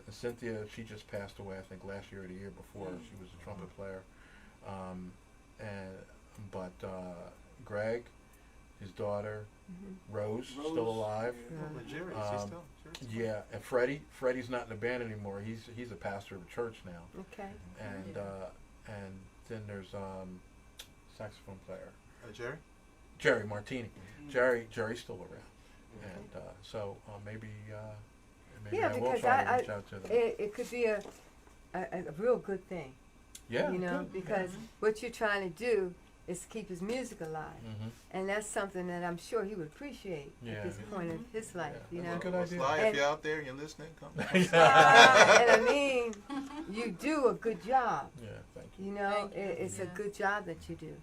Cynthia, she just passed away, I think, last year or the year before. Mm. She was a trumpet player. But Greg, his daughter, Mhm. Rose, still alive. Yeah. Oh, but Jerry, is he Um, still? Jerry's Yeah, and Freddie's not in the band anymore. He's a pastor of a church now. Okay. And Yeah. and then there's saxophone player Jerry? Jerry Martini. Mhm. Jerry's still around, and so maybe Yeah, I will because try to I reach out to them. it could be a real good thing, Yeah, because what you're trying to do is to keep his music alive, Mm-hmm. and that's something that I'm sure he would appreciate Yeah. at this point in his life, Yeah. you That's know. a good Well, idea. Sly, And- if you're out there and you're listening, come. And I mean, you do a good job. Yeah, thank you. You know, Thank you. it's a Yeah. good job that you do.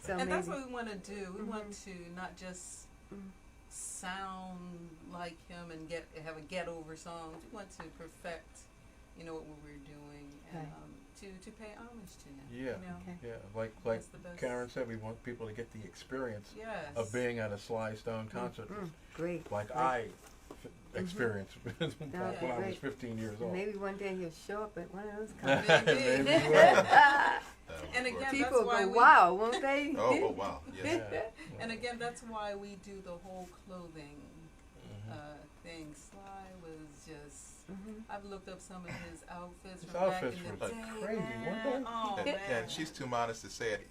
So And maybe. that's what we want to do. We want Mhm. to not just Mhm. sound like him and have a get over songs. We want to perfect, what we're doing, and Right. to pay homage to him. Yeah. You know? Okay. Yeah, like That's the best. Karen said, we want people to get the experience Yes. of being at a Sly Stone concert, Great. like Right. experienced back when I was great. 15 years old. Maybe one day he'll show up at one of those Maybe. concerts. Maybe he will. And again, People that's why go, we. wow, won't they? Oh, wow. Yes. Yeah. And again, that's why we do the whole clothing Mhm. thing. Sly was just. Mhm. I've looked up some of his outfits His from back outfits in the were day. crazy, weren't they? man. Oh And, man. and she's too modest to say it.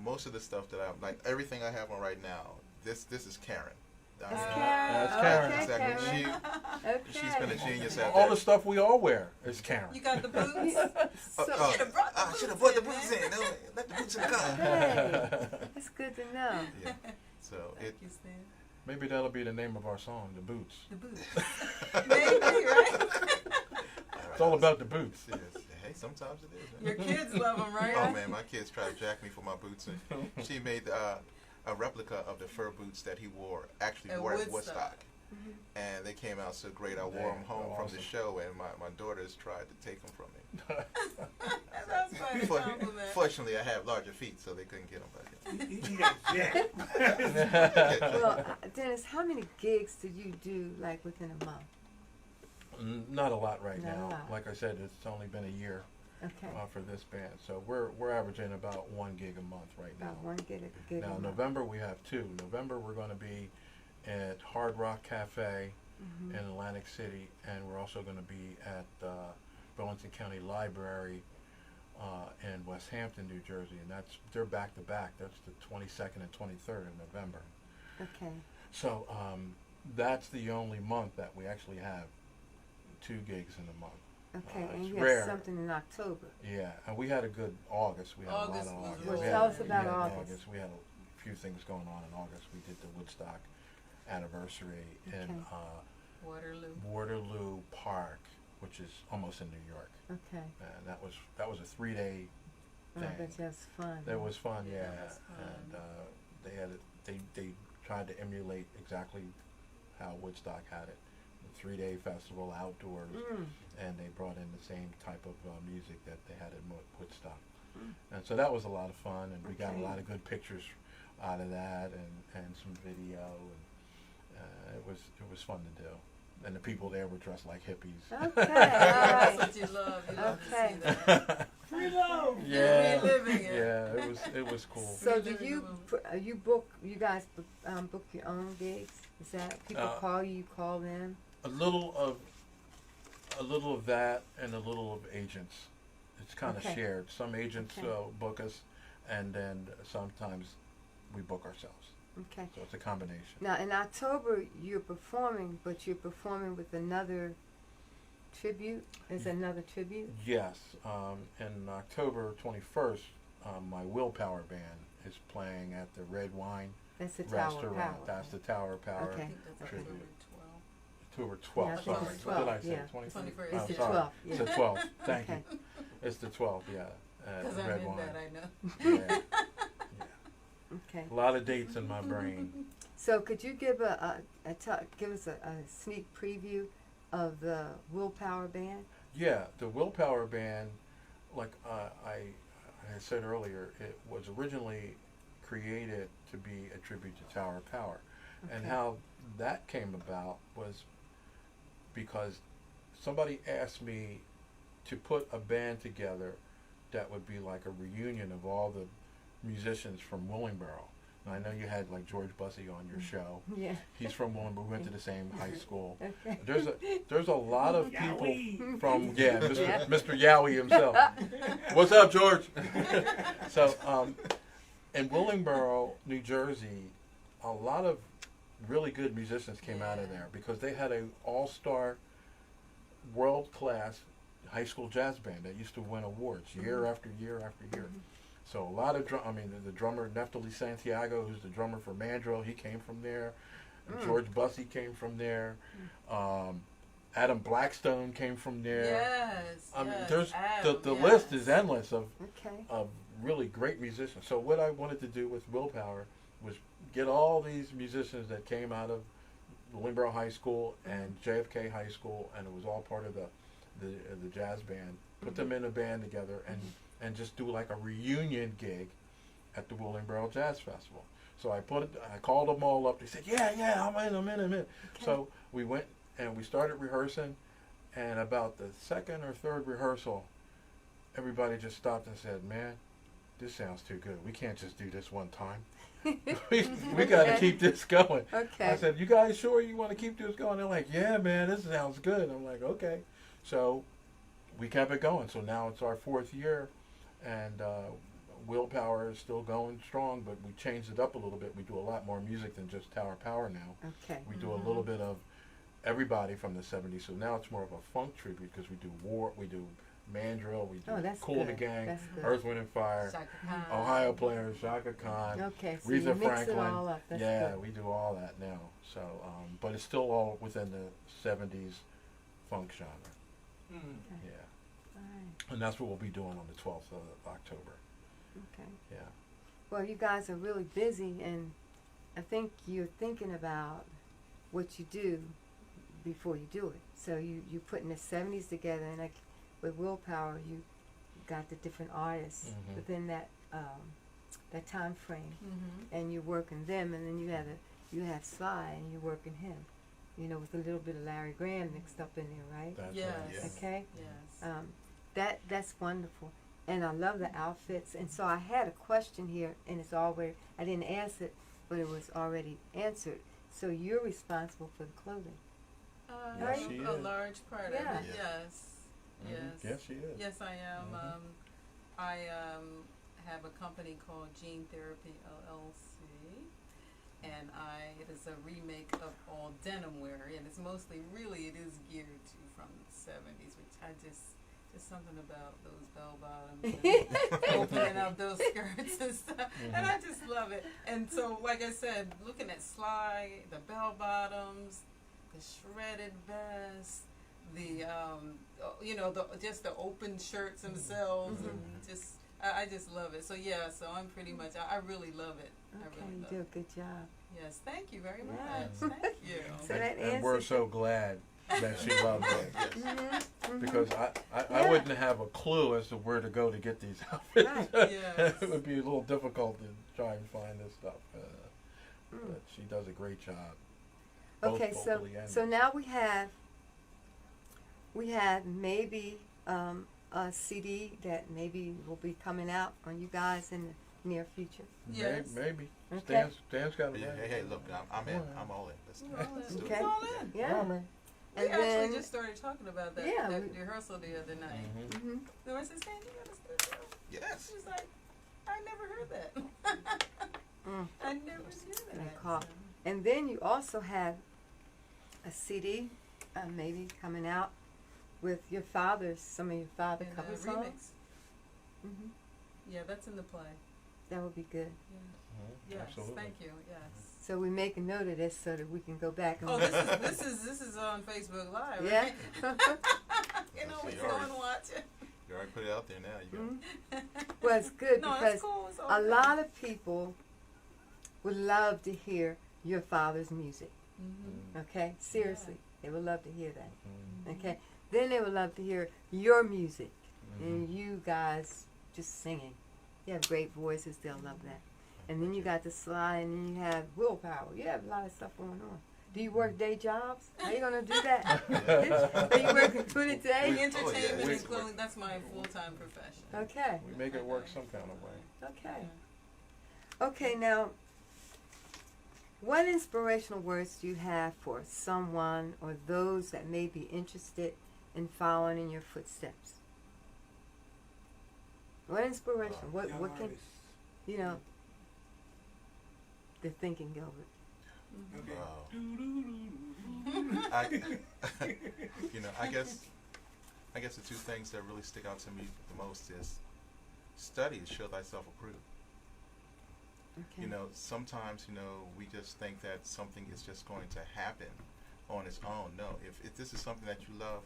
Most of the stuff that I'm like, everything I have on right now, this is Karen. I That's mean, Karen. That's Okay, Karen. Exactly. Karen. She's been a genius at All that. the stuff we all wear is Karen. You got the boots. So, Should've brought the I should have boots brought the in, boots man. in. No, let the boots in the car. hey, that's good to know. Yeah. So Thank it. you, Stan. Maybe that'll be the name of our song, The Boots. The boots. Maybe, right? It's all about the boots. Yes. Hey, sometimes it is. Your kids love them, right? Oh man, my kids try to jack me for my boots, and she made a replica of the fur boots that he wore. Actually, At wore at Woodstock. Woodstock, and they came out so great. I wore them They're home from awesome. the show, and my daughters tried to take them from me. That's quite a compliment. Fortunately, I have larger feet, so they couldn't get them. But He got jacked. Well, Dennis, how many gigs do you do like within a month? Not a lot right Not a now. lot. Like I said, it's only been a year Okay, for this band, so we're averaging about 1 gig a month right about now. one gig a Now month. November we have 2. November we're going to be at Hard Rock Cafe Mhm. in Atlantic City, and we're also going to be at Burlington County Library in West Hampton, New Jersey, and they're back to back. That's the 22nd and 23rd of November. Okay, So that's the only month that we actually have 2 gigs in a month. okay, and it's you rare. have something in October. Yeah, and we had a good August. We had August a lot of was August. really We good. had- Tell us about we had August. We had a few things going on in August. We did the Woodstock anniversary in Okay. Waterloo. Waterloo Park, which is almost in New York, Okay, and that was a 3-day oh, thing. but that's fun. That was fun, Yeah, yeah. it was fun. And they had they tried to emulate exactly how Woodstock had it. A 3-day festival outdoors, Mm. and they brought in the same type of music that they had at Woodstock. Mm. And so that was a lot of fun, and we got a Okay. lot of good pictures out of that, and some video, and it was fun to do. And the people there were dressed like hippies. Okay, all That's right. what you love. You love Okay. to see that. Free love. Yeah, Reliving it. yeah, it was cool. So do Reliving you the moment. you guys book your own gigs? Is that people call you call them? A little of that, and a little of agents. It's kind of Okay. shared. Some agents Okay. book us, and then sometimes we book ourselves. Okay. So it's a combination. Now in October you're performing, but you're performing with another tribute. Is another tribute? Yes, and October 21st, my Willpower Band is playing at the Red Wine That's the Tower of Restaurant. Power. That's the Tower of Power. I Okay. think that's Tribute. October 12th. October 12th, Yeah, I think sorry. it's What did I 12th, say? yeah. 21st? 21st. It's Oh, the sorry. 12th, It's yeah. the 12th. Thank Okay. you. It's the 12th, yeah. At Because I'm Red in Wine. that, I know. Yeah. Okay. A lot of dates in my brain. So could you give give us a sneak preview of the Willpower Band? Yeah, the Willpower Band, like I had said earlier, it was originally created to be a tribute to Tower of Power. And Okay. how that came about was because somebody asked me to put a band together that would be like a reunion of all the musicians from Willingboro. And I know you had like George Bussey on your show. Yeah. He's from Willingboro. We went to the same high school. Okay. There's a lot of people Yowie. from Mr. Yeah. Mr. Yowie himself. What's up, George? So in Willingboro, New Jersey, a lot of really good musicians came out of there because they had an all-star, world-class high school jazz band that used to win awards year after year after year. So a lot of the drummer Neftali Santiago, who's the drummer for Mandrill, he came from there. George Bussey came from there. Adam Blackstone came from there. Yes. I mean, yes, there's Adam, the yes. list is endless of Okay. really great musicians. So what I wanted to do with Willpower was get all these musicians that came out of Willingboro High School and JFK High School, and it was all part of the jazz band. Put them in a band together and just do like a reunion gig at the Willingboro Jazz Festival. So I called them all up. They said, yeah, I'm in. Okay. So we went and we started rehearsing, and about the second or third rehearsal, everybody just stopped and said, man, this sounds too good. We can't just do this one time. we got to keep this going. Okay. I said, you guys sure you want to keep this going? They're like, yeah, man, this sounds good. I'm like, okay. So we kept it going. So now it's our 4th year, and Willpower is still going strong, but we changed it up a little bit. We do a lot more music than just Tower Power now. Okay. We do a little bit of everybody from the 70s. So now it's more of a funk tribute because we do we do Mandrill, we do that's Kool and the good. Gang, That's good. Earth, Wind and Fire, Shaka Khan. Ohio Players, Shaka Khan, Okay, so Aretha you mix Franklin. it all up. That's yeah, good. we do all that now. So, but it's still all within the 70s funk genre. Mm. Yeah, Right. and that's what we'll be doing on the 12th of October. Okay. Yeah. Well, you guys are really busy, and I think you're thinking about what you do before you do it. So you putting the 70s together, and like with Willpower, you got the different artists Mhm. within that time frame, Mm-hmm. and you're working them, and then you have Sly, and you're working him. You know, with a little bit of Larry Graham mixed up in there, right? That's Yes. right. Yes. Okay. Yes. That's wonderful, and I love the outfits. And so I had a question here, and it's already I didn't ask it, but it was already answered. So you're responsible for the clothing. Yes, she A is. large part Yeah. of it. Yes. Mhm. Yes. Yes, she is. Yes, I am. Mhm. I have a company called Gene Therapy LLC, and it is a remake of all denim wear, and it's mostly it is geared to from the 70s, which I just something about those bell bottoms and opening up those skirts and stuff, and I just love it. And so, like I said, looking at Sly, the bell bottoms, the shredded vest, the just the open shirts themselves, and just I just love it. So yeah, so I'm pretty much I really love it. I Okay, really you love do a it. good job. Yes, thank you very much. Yeah. Thank you. So that And we're answers so glad that she loves it. Yes. Mm-hmm. Because I Yeah. wouldn't have a clue as to where to go to get these outfits. Right. Yes. It would be a little difficult to try and find this stuff. Mm. But she does a great job. both Okay, vocally and- so now we have maybe a CD that maybe will be coming out on you guys in the near future. Yes. Maybe. Okay. Stan's got it. Yeah, hey, look, I'm in. I'm all in. Let's do it. Let's do Okay. it. All in. Yeah. We And actually then just started talking about that, Yeah, that we- rehearsal the other night. Mm-hmm. mhm. So I said, Stan, you got a studio? Yes. She was like, I never heard that. Mm. I never heard Good that. call. And then you also have a CD maybe coming out with some of your father And, cover remix. songs. Mm-hmm. Yeah, that's in the play. That would be good. Yes, Absolutely. thank you. Yes. So we make a note of this so that we can go back and Oh, this is on Facebook Live, yeah. right? You know, So we you go already- and watch it. You already put it out there now. You got Mhm. Well, it's good No, because it's cool. It's all a good. lot of people would love to hear your father's music. Mhm. Okay, seriously, they would love to hear that. Mm-hmm. Okay, then they would love to hear your music Mm-hmm. and you guys just singing. You have great voices; they'll love that. And then you got the Sly, and then you have Willpower. You have a lot of stuff going on. Do you work day jobs? How you gonna do that? Are you working 20 The days? entertainment We- and clothing, that's my full-time profession. Okay, We make it work some kind of way. okay. Okay, now, what inspirational words do you have for someone or those that may be interested in following in your footsteps? What inspiration? What Young can artists. you know? The thinking, Gilbert. Okay. I, I guess the two things that really stick out to me the most is study to show thyself approved. Okay. You know, sometimes, we just think that something is just going to happen on its own. No, if this is something that you love,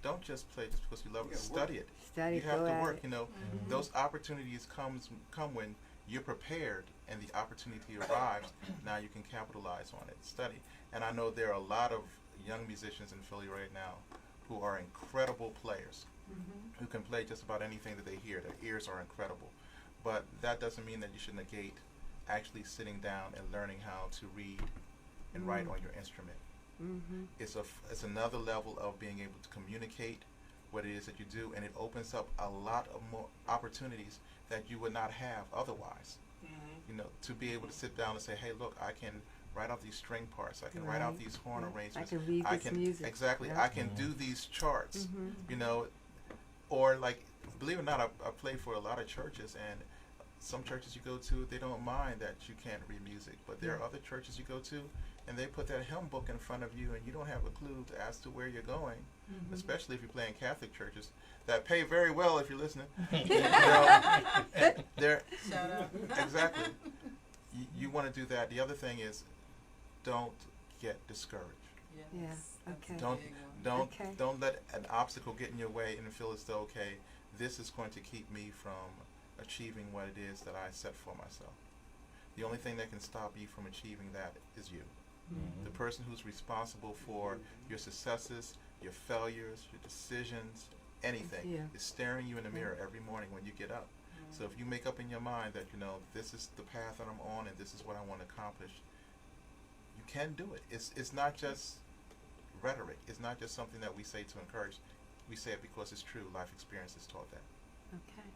don't just play just because you love it. Yeah, Study it. Study, You have go to at work. it. Mhm. Those opportunities come when you're prepared and the opportunity arrives. Now you can capitalize on it. Study. And I know there are a lot of young musicians in Philly right now who are incredible players, who can play just about anything that they hear. Their ears are incredible. But that doesn't mean that you should negate actually sitting down and learning how to read and write on your instrument. Mm-hmm. It's another level of being able to communicate what it is that you do, and it opens up a lot of more opportunities that you would not have otherwise. You know, to be able to sit down and say, hey, look, I can write out these string parts, I can write out these horn arrangements, I can read this music. exactly, Yeah. I can do these charts, you know, or like, believe it or not, I play for a lot of churches, and some churches you go to, they don't mind that you can't read music, but there are other churches you go to, and they put that hymn book in front of you, and you don't have a clue as to where you're going, especially if you're playing Catholic churches that pay very well if you're listening. You know, and they're, Shout out. exactly. You want to do that. The other thing is, don't get discouraged. Yes, Yeah, that's okay. a Don't big one. don't Okay. don't let an obstacle get in your way and feel as though, okay, this is going to keep me from achieving what it is that I set for myself. The only thing that can stop you from achieving that is you. The person who's responsible for your successes, your failures, your decisions, anything, Yeah. is staring you in the mirror every morning when you get up. So if you make up in your mind that, you know, this is the path that I'm on and this is what I want to accomplish, you can do it. It's not just rhetoric. It's not just something that we say to encourage. We say it because it's true. Life experience has taught that. Okay.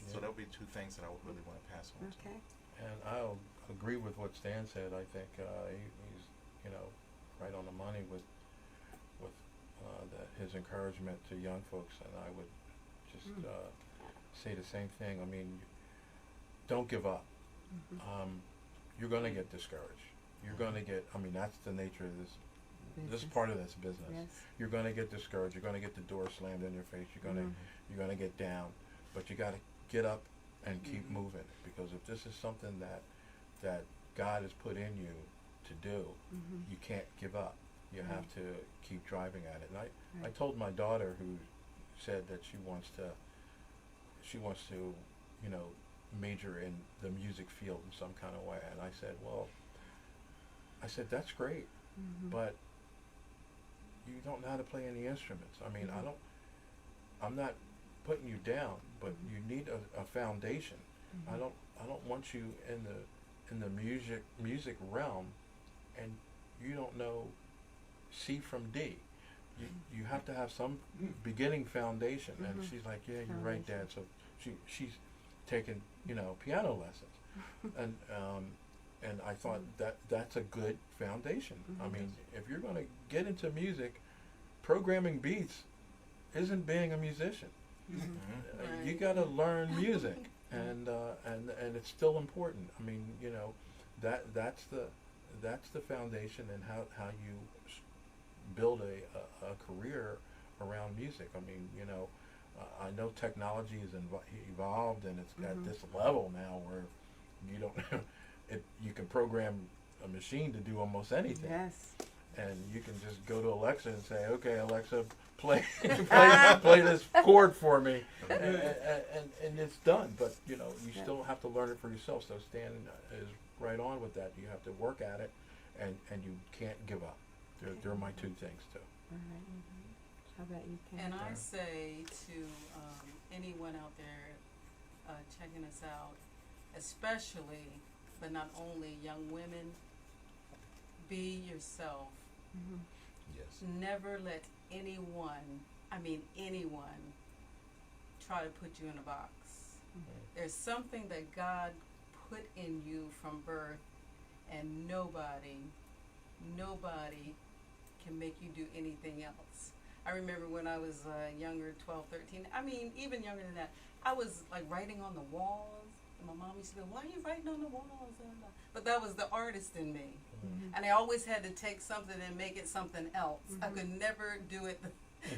So Yeah. that'll be two things that I would really want to pass on. Okay. And I'll agree with what Stan said. I think he's, you know, right on the money with his encouragement to young folks, and I would just say the same thing. I mean, don't give up. You're going to get discouraged. You're going to get. I mean, that's the nature of this. This is Business. part of this business. Yes. You're going to get discouraged. You're going to get the door slammed in your face. You're going to get down, but you got to get up and keep moving, because if this is something that God has put in you to do, you can't give up. You have to keep driving at it. And I told my daughter, who said that she wants to, you know, major in the music field in some kind of way. And I said, well, that's great, but you don't know how to play any instruments. I mean, I'm not putting you down, but you need a foundation. I don't want you in the music realm, and you don't know C from D. You have to have some beginning foundation. And she's like, yeah, you're right, Dad. So she's taken, you know, piano lessons, and I thought that's a good foundation. I mean, if you're going to get into music, programming beats isn't being a musician. You got to learn music, and it's still important. I mean, you know, that's the foundation, and how you build a career around music. I mean, you know, I know technology is evolved, and it's at this level now where you don't you can program a machine to do almost anything. Yes. And you can just go to Alexa and say, okay, Alexa, play play this chord for me, and it's done. But, you know, you still have to learn it for yourself. So Stan is right on with that. You have to work at it, and you can't give up. They're my two things, too. All right. How about you, Ken? And I say to anyone out there checking us out, especially, but not only young women, be yourself. Yes. Never let anyone try to put you in a box. There's something that God put in you from birth, and nobody can make you do anything else. I remember when I was younger, 12, 13, I mean, even younger than that, I was like writing on the walls. And my mom used to be, why are you writing on the walls? But that was the artist in me. And I always had to take something and make it something else. I could never do it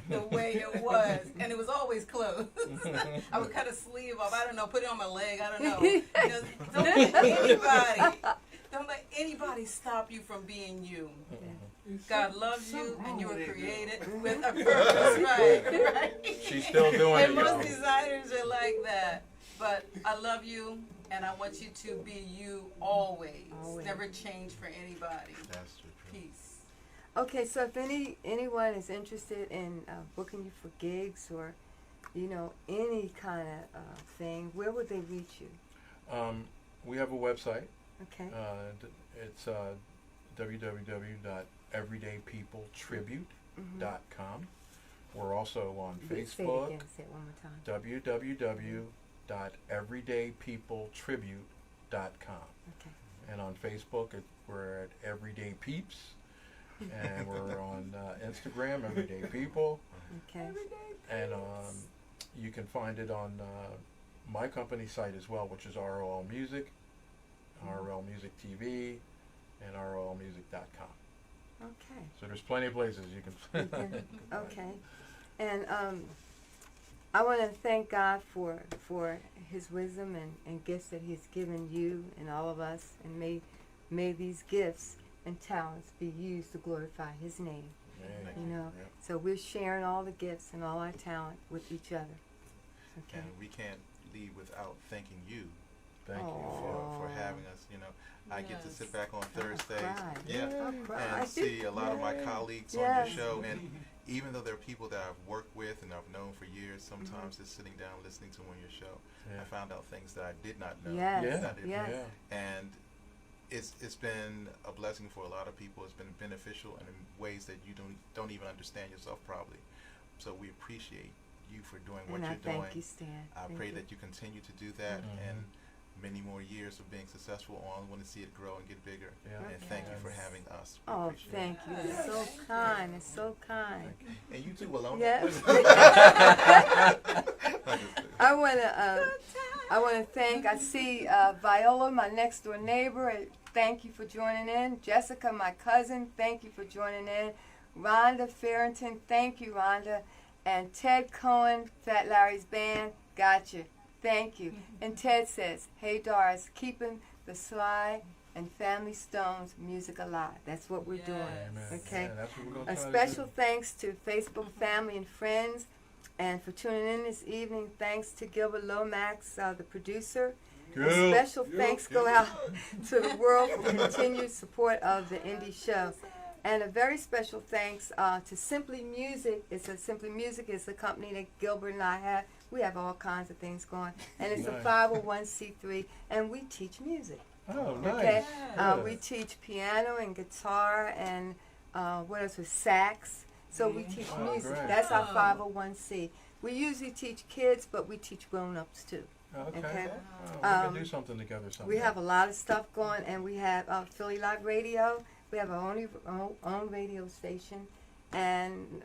the way it was. And it was always close. I would cut a sleeve off. I don't know, put it on my leg. I don't know. You know, don't let anybody stop you from being you. God loves you, and you were created with a purpose, right? She's still doing And it, most y'all. designers are like that. But I love you, and I want you to be you always. Always. Never change for anybody. That's true. Peace. Okay, so if anyone is interested in booking you for gigs or, you know, any kind of thing, where would they reach you? We have a website. Okay. It's www.everydaypeopletribute.com. We're also on Say it Facebook, again. Say it one more time. www.everydaypeopletribute.com. Okay. And on Facebook, we're at Everyday Peeps. And we're on Instagram, Everyday People. Okay. And you can find it on my company site as well, which is ROL Music, ROL Music TV, and ROLmusic.com. Okay. So there's plenty of places you can. Okay. And I want to thank God for His wisdom and gifts that He's given you and all of us, and may these gifts and talents be used to glorify His name. Yeah. You know, Yeah. so we're sharing all the gifts and all our talent with each other. Okay. And we can't leave without thanking you Thank you. for having us. You know, I get to Yes. sit back on I'll Thursdays, cry. yeah, I'll cry. and see a lot of my Yay. colleagues on Yes. your show. And even though there are people that I've worked with and I've known for years, sometimes just sitting down listening to on your show, Yeah. I found out things that I did not know. Yes. Yeah. that I didn't Yes. Yeah. And it's been a blessing for a lot of people. It's been beneficial in ways that you don't even understand yourself probably. So we appreciate you for doing what And I you're doing. thank you, Stan. I Thank pray you. that you continue to do that Mhm. and many more years of being successful on. I want to see it grow and get bigger. Yeah. And thank you for Yes. having us. We Oh, appreciate thank you. Yes. It's so kind. It's so kind. it. And you too, Alona. Yes. I I want to thank. I see Viola, my next door neighbor. Thank you for joining in. Jessica, my cousin. Thank you for joining in. Rhonda Farrington. Thank you, Rhonda. And Ted Cohen, Fat Larry's band. Gotcha. Thank you. And Ted says, "Hey Doris, keeping the Sly and Family Stones music alive." That's what we're doing. Amen. Okay. Yeah, that's what we're gonna A try to special do. thanks to Facebook family and friends, and for tuning in this evening. Thanks to Gilbert Lomax, the producer. A special thanks go out to the world for continued support of the indie show. And a very special thanks to Simply Music. Simply Music is a company that Gilbert and I have. We have all kinds of things going. And it's a Nice. 501c3, and we teach music. Oh, nice. Okay, Yeah. we teach piano and guitar and what else was sax. So we teach Oh, music. great. That's our Oh. 501c. We usually teach kids, but we teach grown-ups too. Okay. Okay. Oh, we can do something together someday. We have a lot of stuff going, and we have Philly Live Radio. We have our own radio station, and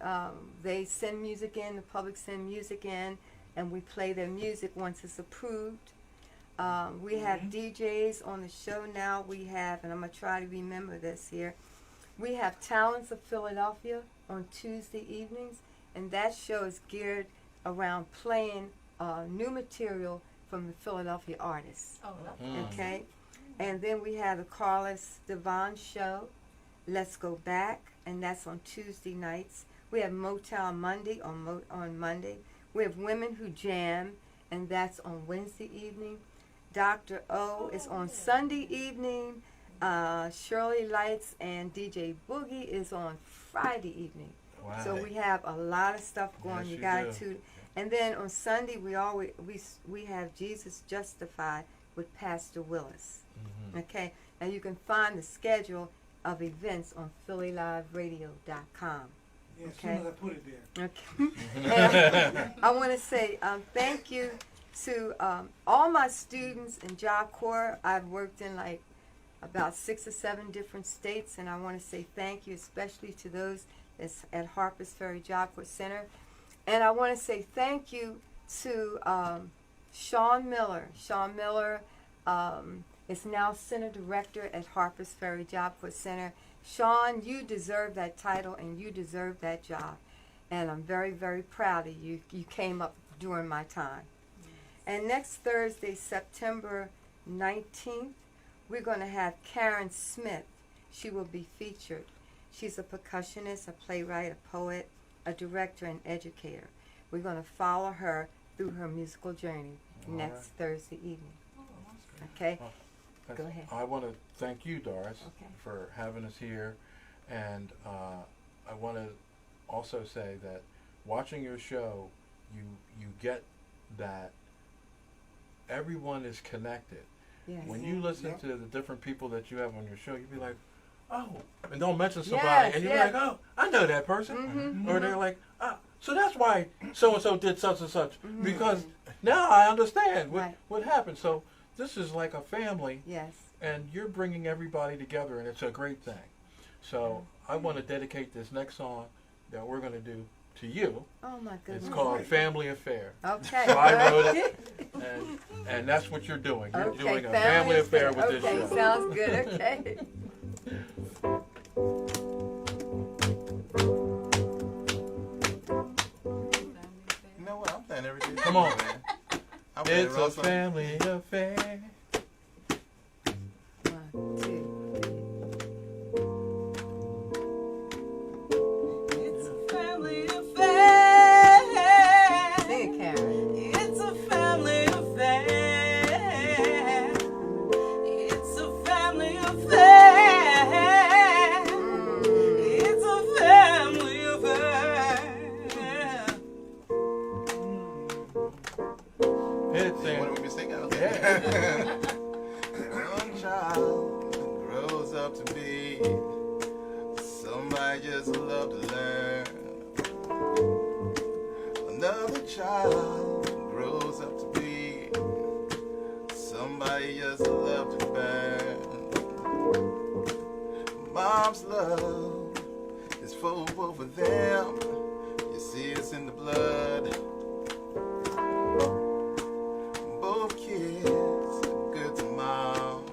they send music in. The public send music in, and we play their music once it's approved. We have DJs on the show now. We have, and I'm going to try to remember this here, we have Talents of Philadelphia on Tuesday evenings, and that show is geared around playing new material from the Philadelphia artists. Oh, that's Mm. Okay? And then we have the Carlos Devon show, Let's Go Back, and that's on Tuesday nights. We have Motown Monday on Monday. We have Women Who Jam, and that's on Wednesday evening. Dr. O is on Sunday evening. Shirley Lights and DJ Boogie is on Friday evening. Wow. So we have a lot of stuff going. Yes, you you got do. to, and then on Sunday we have Jesus Justified with Pastor Willis. Mhm. Okay, and you can find the schedule of events on PhillyLiveRadio.com. Yeah, as Okay. soon as I put it there. Okay. And I want to say thank you to all my students in Job Corps. I've worked in like about 6 or 7 different states, and I want to say thank you especially to those that's at Harpers Ferry Job Corps Center. And I want to say thank you to Sean Miller. Sean Miller is now Center Director at Harpers Ferry Job Corps Center. Sean, you deserve that title and you deserve that job. And I'm very, very proud of you. You came up during my time. And next Thursday, September 19th, we're going to have Karen Smith. She will be featured. She's a percussionist, a playwright, a poet, a director, and educator. We're going to follow her through her musical journey All next right. Thursday evening. Okay? That's- Go ahead. I want to thank you, Doris, Okay. for having us here, and I want to also say that watching your show, you get that everyone is connected. Yes. When you listen Yep. to the different people that you have on your show, you be like, oh, and don't mention somebody, Yes, and you yes. be like, oh, I know that person, Mhm. or they're like, oh. so that's why so and so did such and such, Mhm. because now I understand Right. what happened. So this is like a family, Yes. and you're bringing everybody together, and it's a great thing. So I want to dedicate this next song that we're going to do to you. Oh my goodness. It's called Family Affair. Okay. So I wrote it, and that's what you're doing. You're Okay, doing a family affair with this okay, show. sounds good. Okay. You know what? I'm playing everything. Come on. man. I'm playing It's real a song. family affair. 1, 2. It's a family affair. Sing it, Karen. It's a family affair. It's a family affair. It's a family affair. It's You a want me to sing it? Okay. Yeah. One child grows up to be somebody just love to learn. Another child grows up to be somebody just love to burn. Mom's love is for both of them. You see it's in the blood. Both kids are good to mom.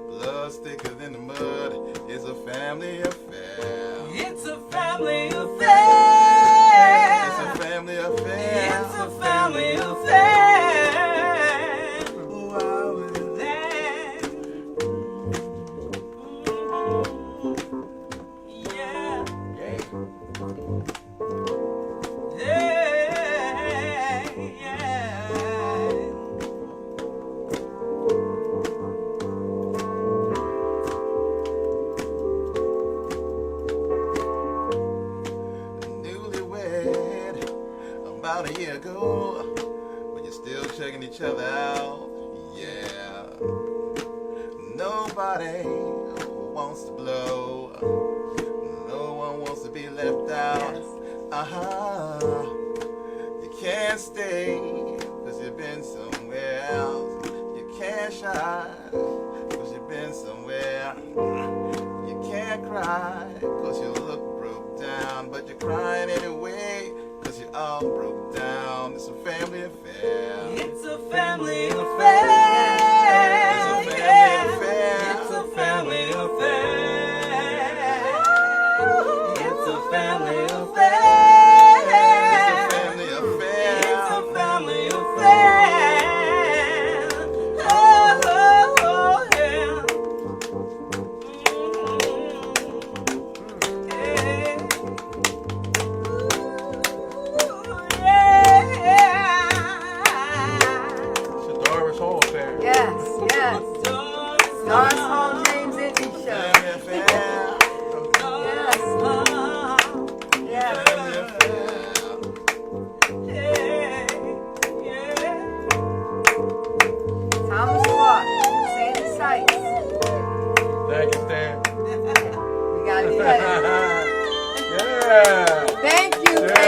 Blood's thicker than the mud. It's a family affair. It's a family affair. It's a family affair. It's a family affair. While we're there. Yeah. Yeah. Newlywed about a year ago, but you're still checking each other out. Yeah. Nobody wants to blow. No one wants to be left out. Yes. You can't stay because you've been somewhere else. You can't shine because you've been somewhere. You can't cry because you look broke down, but you're crying anyway because you're all broke down. It's a family affair. It's a family affair. It's a family affair. It's a family affair. It's a family affair. It's a family affair. It's a family affair. Oh, oh, yeah. It's a Doris Hall affair. Yes, yes. Doris Hall James Indy Show. Family affair. Yes. Family affair. Thomas Clark, Sandy Sykes. Thank you, Stan. We got to do that. Yeah. Thank you, Yeah.